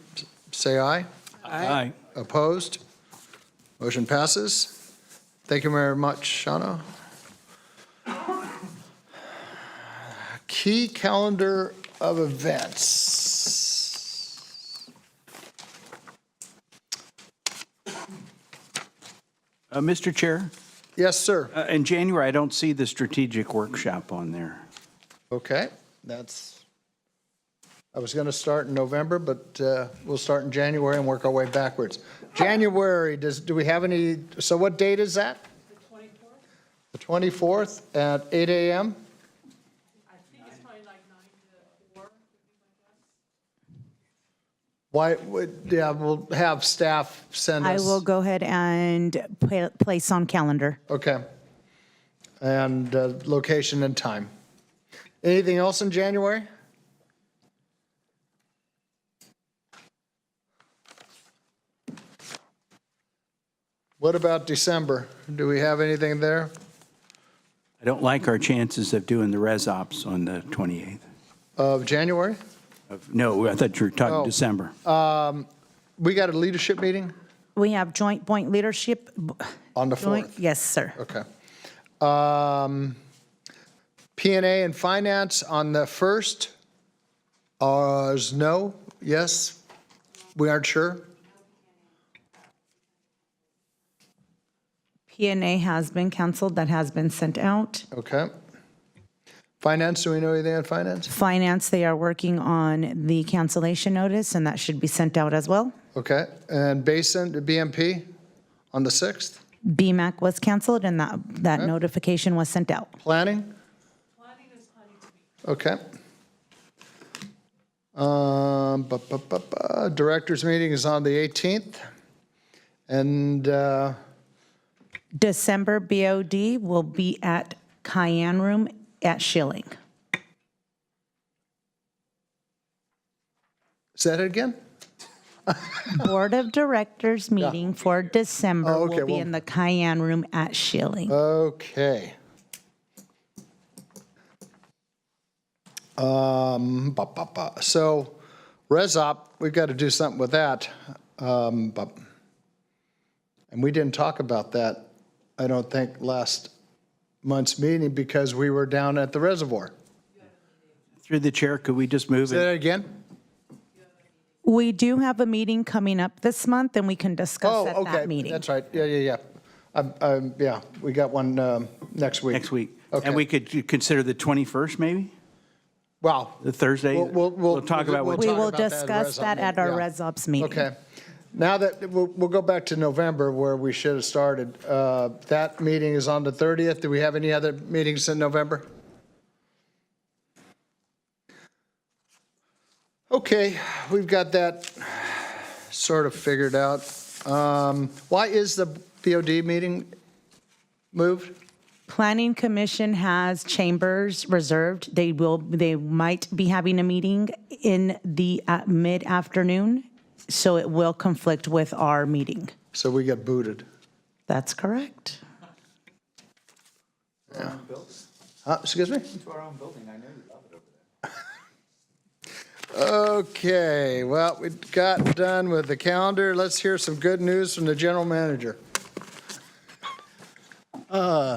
say aye. Aye. Opposed? Motion passes. Thank you very much, Shauna. Key calendar of events. Mr. Chair, Yes, sir. in January, I don't see the strategic workshop on there. Okay, I was going to start in November, but we'll start in January and work our way backwards. January, do we have any, so what date is that? The 24th. The 24th at 8 a.m.? I think it's probably like 9 to 4. Why, yeah, we'll have staff send I us. will go ahead and place on calendar. Okay. And location and time. Anything else in January? What about December? Do we have anything there? I don't like our chances of doing the res ops on the 28th. Of January? No, I thought you were talking Oh. December. We got a leadership meeting We have joint point leadership. on the Joint, 4th. yes, sir. Okay. P&A and finance on the 1st is no, yes? We aren't sure? P&A has been canceled. That has been sent out. Okay. Finance, do we know anything on finance? Finance, they are working on the cancellation notice, and that should be sent out as well. Okay, and Basin, the BMP on the 6th? BMAC was canceled, and that notification was sent out. Planning? Planning is planning to be. Okay. Directors meeting is on the 18th. And December BOD will be at Cayenne Room at Schilling. say that again? Board of Directors meeting for December Oh, okay, will be well- in the Cayenne Room at Schilling. Okay. So ResOp, we've got to do something with that. And we didn't talk about that, I don't think, last month's meeting because we were down at the reservoir. Through the chair, could we just move Say it? that again? We do have a meeting coming up this month, and we can discuss at Oh, that okay, meeting. that's right, yeah. Yeah, we got one next week. Next week. Okay. And we could consider the 21st, maybe? Well, The Thursday? we'll talk about what. We talk will about that at discuss ResOp that at our meeting, yeah. ResOps meeting. Okay. Now that, we'll go back to November where we should have started. That meeting is on the 30th. Do we have any other meetings in November? Okay, we've got that sort of figured out. Why is the BOD meeting moved? Planning Commission has chambers reserved. They might be having a meeting in the mid-afternoon, so it will conflict with our meeting. So we get booted. That's correct. Excuse me? To our own building, I know you love it over there. Okay, well, we got done with the calendar. Let's hear some good news from the general manager.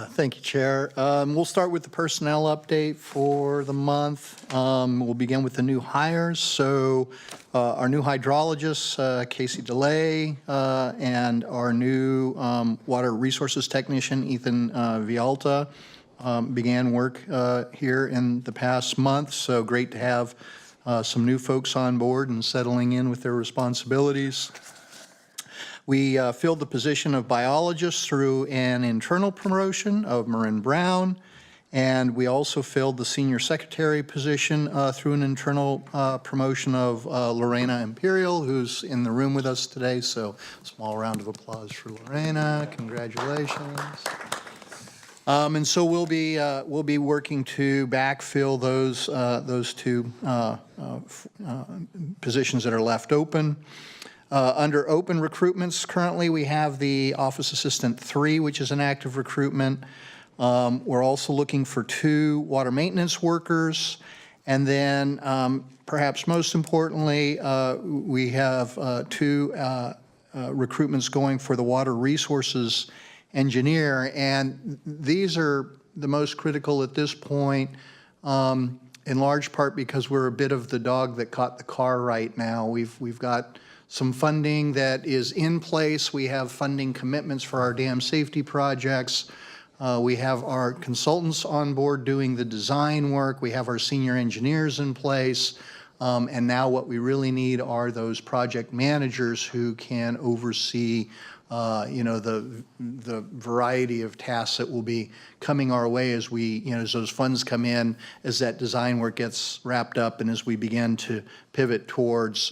Thank you, Chair. We'll start with the personnel update for the month. We'll begin with the new hires. So our new hydrologist, Casey DeLay, and our new water resources technician, Ethan Vialta, began work here in the past month. So great to have some new folks on board and settling in with their responsibilities. We filled the position of biologist through an internal promotion of Marin Brown, and we also filled the senior secretary position through an internal promotion of Lorena Imperial, who's in the room with us today. So small round of applause for Lorena. Congratulations. And so we'll be working to backfill those two positions that are left open. Under open recruitments, currently we have the Office Assistant 3, which is an active recruitment. We're also looking for 2 water maintenance workers. And then perhaps most importantly, we have 2 recruitments going for the water resources engineer. And these are the most critical at this point, in large part because we're a bit of the dog that caught the car right now. We've got some funding that is in place. We have funding commitments for our dam safety projects. We have our consultants on board doing the design work. We have our senior engineers in place. And now what we really need are those project managers who can oversee the variety of tasks that will be coming our way as as those funds come in, as that design work gets wrapped up, and as we begin to pivot towards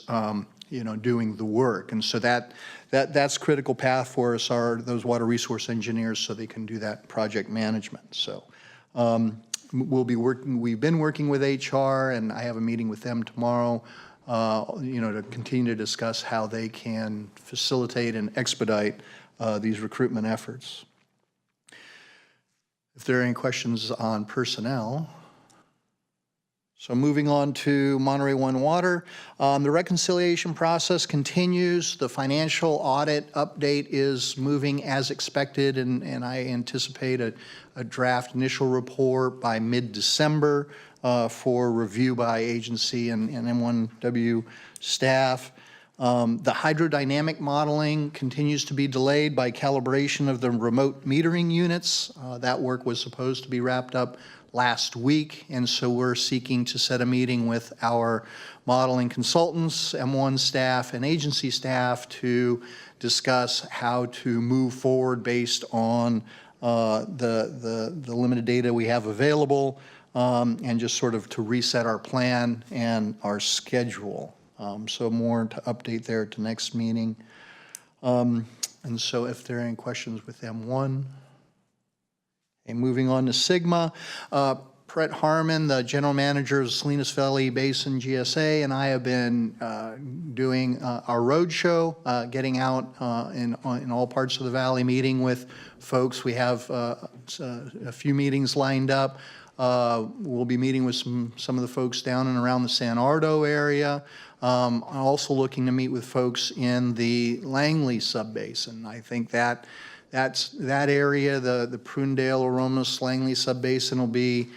doing the work. And so that's critical path for us, are those water resource engineers, so they can do that project management. So we've been working with HR, and I have a meeting with them tomorrow, to continue to discuss how they can facilitate and expedite these recruitment efforts. If there are any questions on personnel. So moving on to Monterey One Water, the reconciliation process continues. The financial audit update is moving as expected, and I anticipate a draft initial report by mid-December for review by agency and M1W staff. The hydrodynamic modeling continues to be delayed by calibration of the remote metering units. That work was supposed to be wrapped up last week, and so we're seeking to set a meeting with our modeling consultants, M1 staff, and agency staff to discuss how to move forward based on the limited data we have available, and just sort of to reset our plan and our schedule. So more to update there at the next meeting. And so if there are any questions with M1. And moving on to Sigma, Brett Harmon, the general manager of Salinas Valley Basin GSA, and I have been doing our road show, getting out in all parts of the valley, meeting with folks. We have a few meetings lined up. We'll be meeting with some of the folks down and around the San Ardo area. I'm also looking to meet with folks in the Langley subbasin. I think that area, the Prunedale, Aromas, Langley subbasin, will be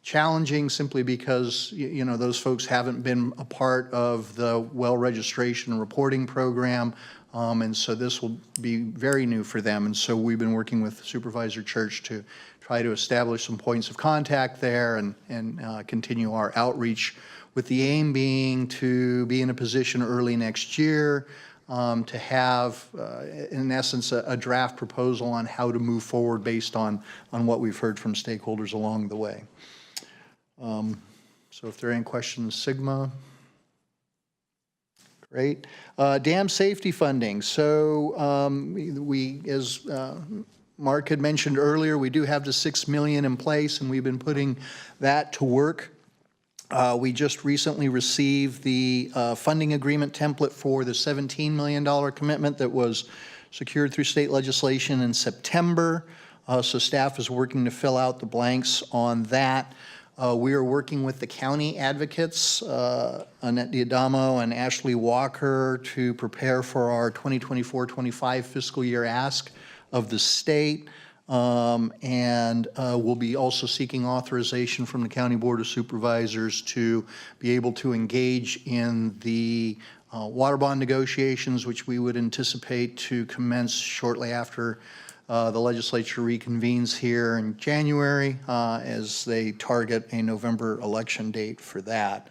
challenging simply because those folks haven't been a part of the well registration and reporting program, and so this will be very new for them. And so we've been working with Supervisor Church to try to establish some points of contact there and continue our outreach, with the aim being to be in a position early next year to have, in essence, a draft proposal on how to move forward based on what we've heard from stakeholders along the way. So if there are any questions, Sigma. Great. Dam safety funding. So we, as Mark had mentioned earlier, we do have the 6 million in place, and we've been putting that to work. We just recently received the funding agreement template for the $17 million commitment that was secured through state legislation in September. So staff is working to fill out the blanks on that. We are working with the county advocates, Annette Diadamo and Ashley Walker, to prepare for our 2024-25 fiscal year ask of the state. And we'll be also seeking authorization from the County Board of Supervisors to be able to engage in the water bond negotiations, which we would anticipate to commence shortly after the legislature reconvenes here in January as they target a November election date for that.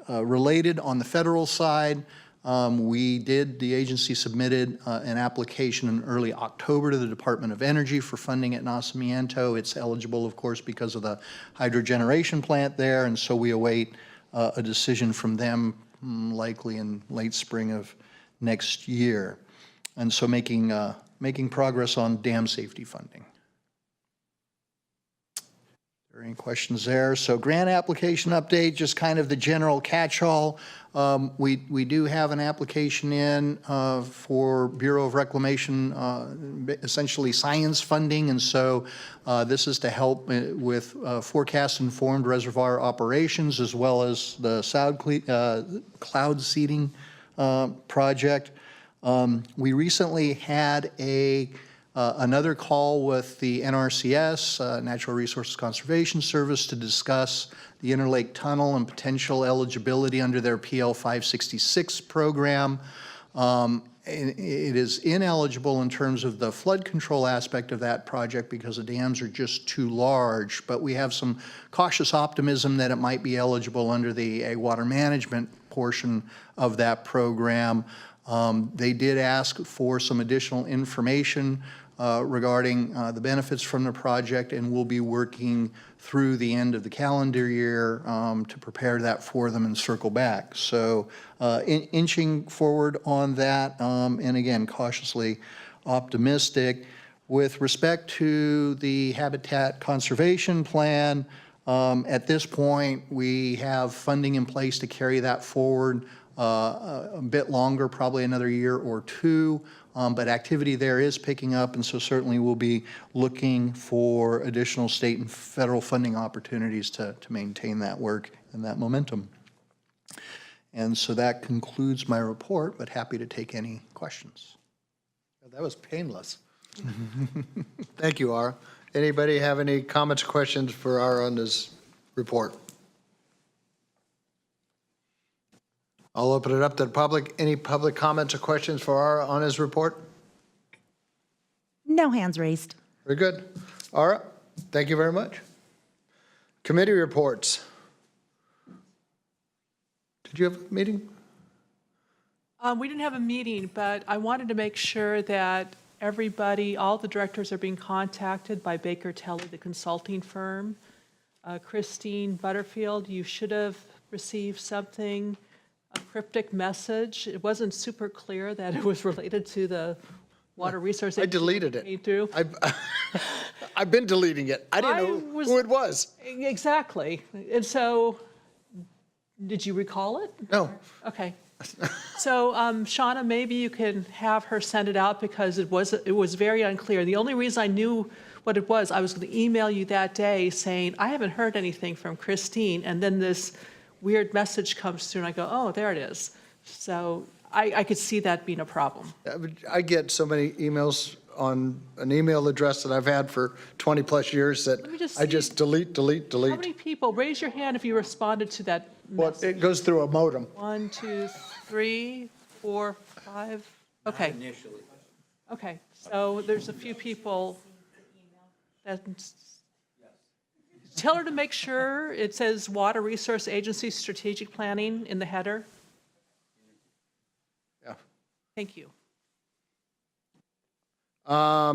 Related on the federal side, the agency submitted an application in early October to the Department of Energy for funding at Nacimiento. It's eligible, of course, because of the hydrogeneration plant there, and so we await a decision from them likely in late spring of next year. And so making progress on dam safety funding. Are there any questions there? So grant application update, just kind of the general catch-all. We do have an application in for Bureau of Reclamation, essentially science funding, and so this is to help with forecast-informed reservoir operations as well as the cloud seeding project. We recently had another call with the NRCS, Natural Resources Conservation Service, to discuss the Interlake Tunnel and potential eligibility under their PL 566 program. It is ineligible in terms of the flood control aspect of that project because the dams are just too large, but we have some cautious optimism that it might be eligible under the water management portion of that program. They did ask for some additional information regarding the benefits from the project, and we'll be working through the end of the calendar year to prepare that for them and circle back. So inching forward on that, and again, cautiously optimistic. With respect to the Habitat Conservation Plan, at this point, we have funding in place to carry that forward a bit longer, probably another year or two, but activity there is picking up, and so certainly we'll be looking for additional state and federal funding opportunities to maintain that work and that momentum. And so that concludes my report, but happy to take any questions. That was painless. Thank you, Ara. Anybody have any comments or questions for Ara on this report? I'll open it up to the public. Any public comments or questions for Ara on his report? No hands raised. Very good. Ara, thank you very much. Committee reports. Did you have a meeting? We didn't have a meeting, but I wanted to make sure that everybody, all the directors are being contacted by Baker Tilly, the consulting firm. Christine Butterfield, you should have received something, a cryptic message. It wasn't super clear that it was related to the water resource. I deleted it. Came through. I've been deleting it. I didn't know who it was. Exactly. And so, did you recall it? No. Okay. So, Shauna, maybe you can have her send it out because it was very unclear. The only reason I knew what it was, I was going to email you that day saying, I haven't heard anything from Christine, and then this weird message comes through, and I go, oh, there it is. So I could see that being a problem. I get so many emails on an email address that I've had for 20 plus years that I just delete. How many people, raise your hand if you responded to that message. Well, it goes through a modem. 1, 2, 3, 4, 5. Okay. Initially. Okay, so there's a few people that, tell her to make sure it says Water Resource Agency Strategic Planning in the header. Yeah. Thank you. Let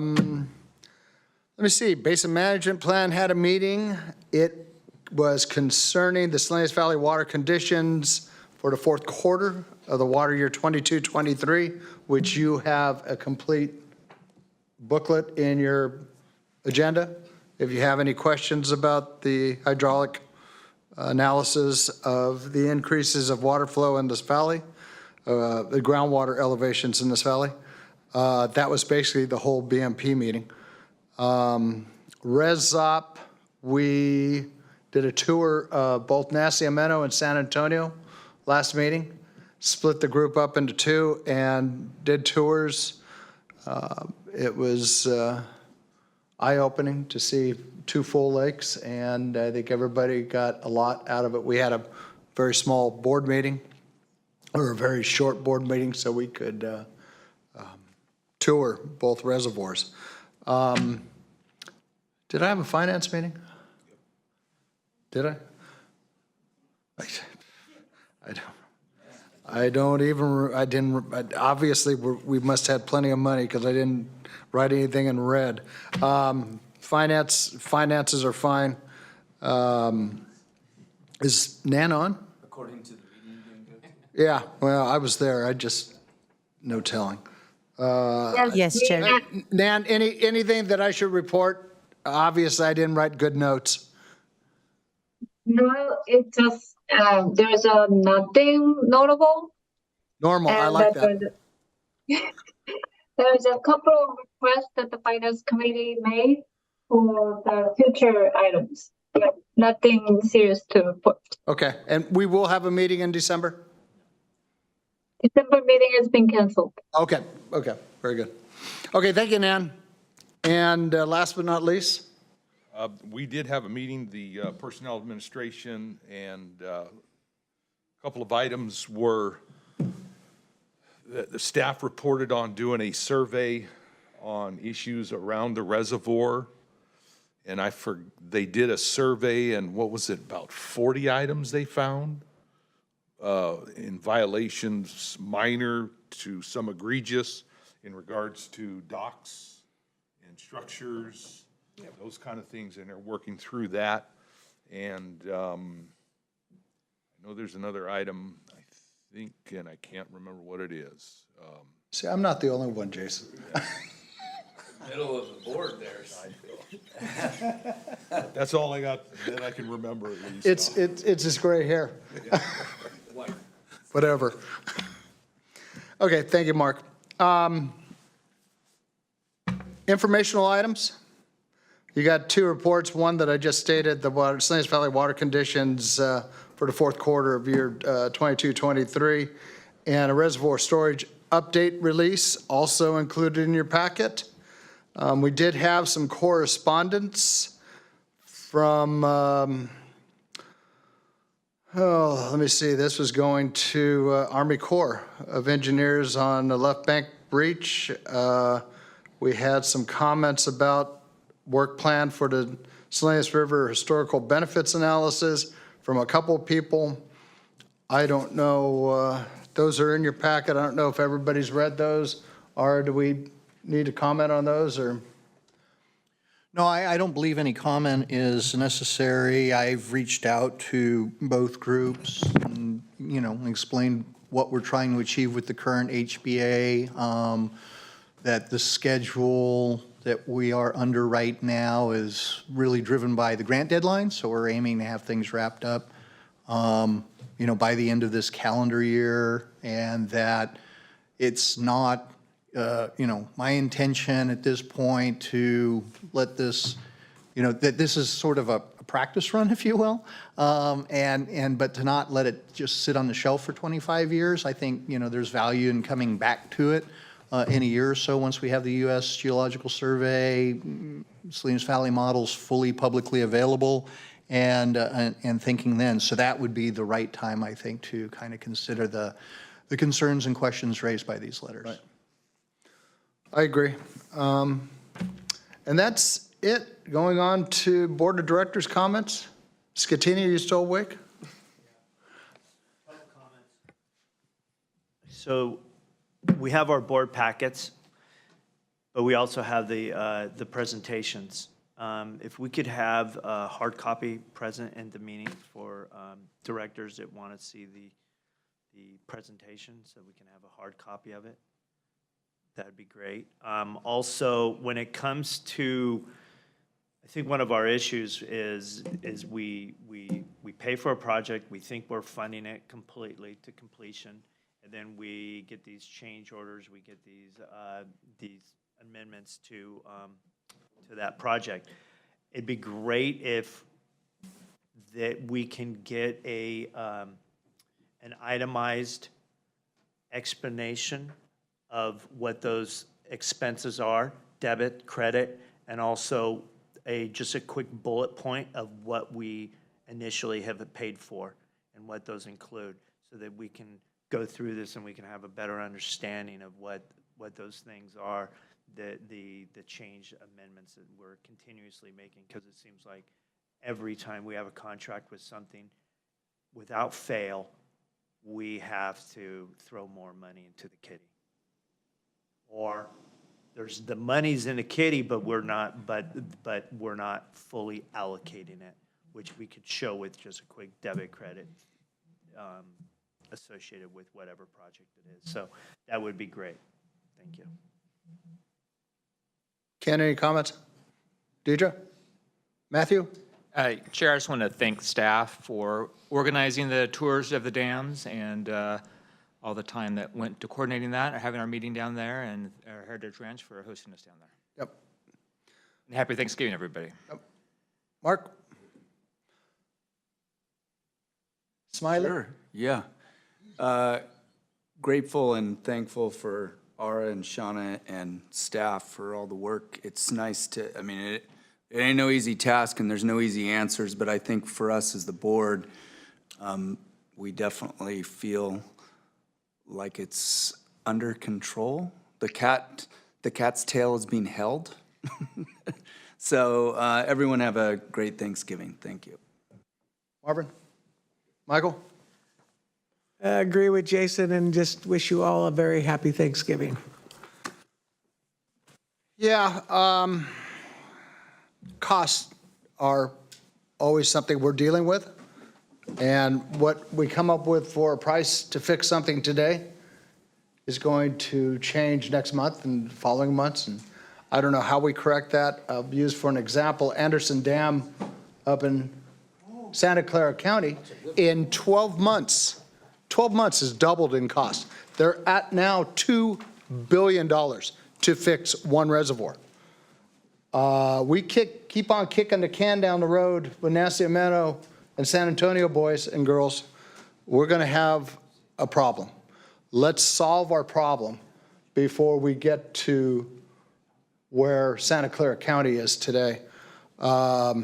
me see, Basin Management Plan had a meeting. It was concerning the Salinas Valley water conditions for the fourth quarter of the water year 22-23, which you have a complete booklet in your agenda. If you have any questions about the hydraulic analysis of the increases of water flow in this valley, the groundwater elevations in this valley, that was basically the whole BMP meeting. ResZop, we did a tour of both Nacimiento and San Antonio last meeting, split the group up into two and did tours. It was eye-opening to see two full lakes, and I think everybody got a lot out of it. We had a very small board meeting, or a very short board meeting, so we could tour both reservoirs. Did I have a finance meeting? Did I? I didn't, obviously, we must have had plenty of money because I didn't write anything in red. Finances are fine. Is Nan on? According to the meeting, doing good. Yeah, well, I was there, I just, no telling. Yes, Chair. Nan, anything that I should report? Obviously, I didn't write good notes. No, it just, there's nothing notable. Normal, I like that. There's a couple of requests that the finance committee made for the future items. Yeah, nothing serious to report. Okay, and we will have a meeting in December? December meeting has been canceled. Okay, very good. Okay, thank you, Nan. And last but not least? We did have a meeting, the Personnel Administration, and a couple of items were that the staff reported on doing a survey on issues around the reservoir. And they did a survey, and what was it, about 40 items they found in violations, minor to some egregious, in regards to docks and structures, those kind of things, and they're working through that. And I know there's another item, I think, and I can't remember what it is. See, I'm not the only one, Jason. Middle of the board there. That's all I got that I can remember at least. It's his gray hair. Whatever. Okay, thank you, Mark. Informational items. You got two reports, one that I just stated, the Salinas Valley water conditions for the fourth quarter of year 22-23, and a reservoir storage update release also included in your packet. We did have some correspondence from, let me see, this was going to Army Corps of Engineers on the left bank breach. We had some comments about work plan for the Salinas River historical benefits analysis from a couple of people. I don't know, those are in your packet. I don't know if everybody's read those, or do we need to comment on those, or? No, I don't believe any comment is necessary. I've reached out to both groups and, explained what we're trying to achieve with the current HBA, that the schedule that we are under right now is really driven by the grant deadline, so we're aiming to have things wrapped up, by the end of this calendar year, and that it's not my intention at this point to let this, that this is sort of a practice run, if you will, but to not let it just sit on the shelf for 25 years. I think, there's value in coming back to it in a year or so once we have the U.S. Geological Survey, Salinas Valley models fully publicly available, and thinking then. So that would be the right time, I think, to kind of consider the concerns and questions raised by these letters. Right. I agree. And that's it. Going on to Board of Directors comments. Scatini, are you still awake? So we have our board packets, but we also have the presentations. If we could have a hard copy present in the meeting for directors that want to see the presentation, so we can have a hard copy of it. that'd be great. Also, when it comes to, I think one of our issues is we pay for a project, we think we're funding it completely to completion, and then we get these change orders, we get these amendments to that project. It'd be great if that we can get an itemized explanation of what those expenses are, debit, credit, and also just a quick bullet point of what we initially have paid for and what those include, so that we can go through this and we can have a better understanding of what those things are, the change amendments that we're continuously making, because it seems like every time we have a contract with something, without fail, we have to throw more money into the kitty. Or there's the money's in the kitty, but we're not fully allocating it, which we could show with just a quick debit credit associated with whatever project it is. So that would be great. Thank you. Ken, any comments? Deidre? Matthew? Chair, I just want to thank staff for organizing the tours of the dams and all the time that went to coordinating that, having our meeting down there, and our Heritage Ranch for hosting us down there. Yep. And happy Thanksgiving, everybody. Yep. Mark? Smiley? Sure, yeah. Grateful and thankful for Ara and Shauna and staff for all the work. It's nice to, I mean, it ain't no easy task and there's no easy answers, but I think for us as the board, we definitely feel like it's under control. The cat's tail is being held. So everyone have a great Thanksgiving. Thank you. Marvin? Michael? I agree with Jason and just wish you all a very happy Thanksgiving. Yeah, costs are always something we're dealing with. And what we come up with for a price to fix something today is going to change next month and following months. And I don't know how we correct that. I'll use for an example, Anderson Dam up in Santa Clara County, in 12 months has doubled in cost. They're at now $2 billion to fix one reservoir. We keep on kicking the can down the road with Nacimiento and San Antonio boys and girls. We're going to have a problem. Let's solve our problem before we get to where Santa Clara County is today. I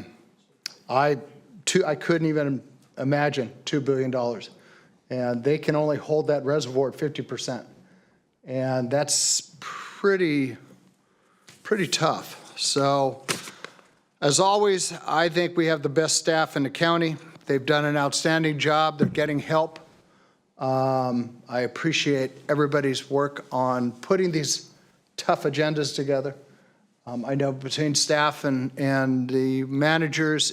couldn't even imagine $2 billion. And they can only hold that reservoir at 50%. And that's pretty tough. So, as always, I think we have the best staff in the county. They've done an outstanding job. They're getting help. I appreciate everybody's work on putting these tough agendas together. I know between staff and the managers,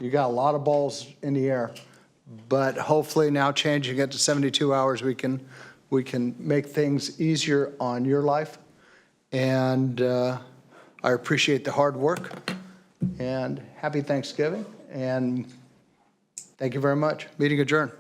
you got a lot of balls in the air. But hopefully now changing it to 72 hours, we can make things easier on your life. And I appreciate the hard work. And happy Thanksgiving. And thank you very much. Meeting adjourned.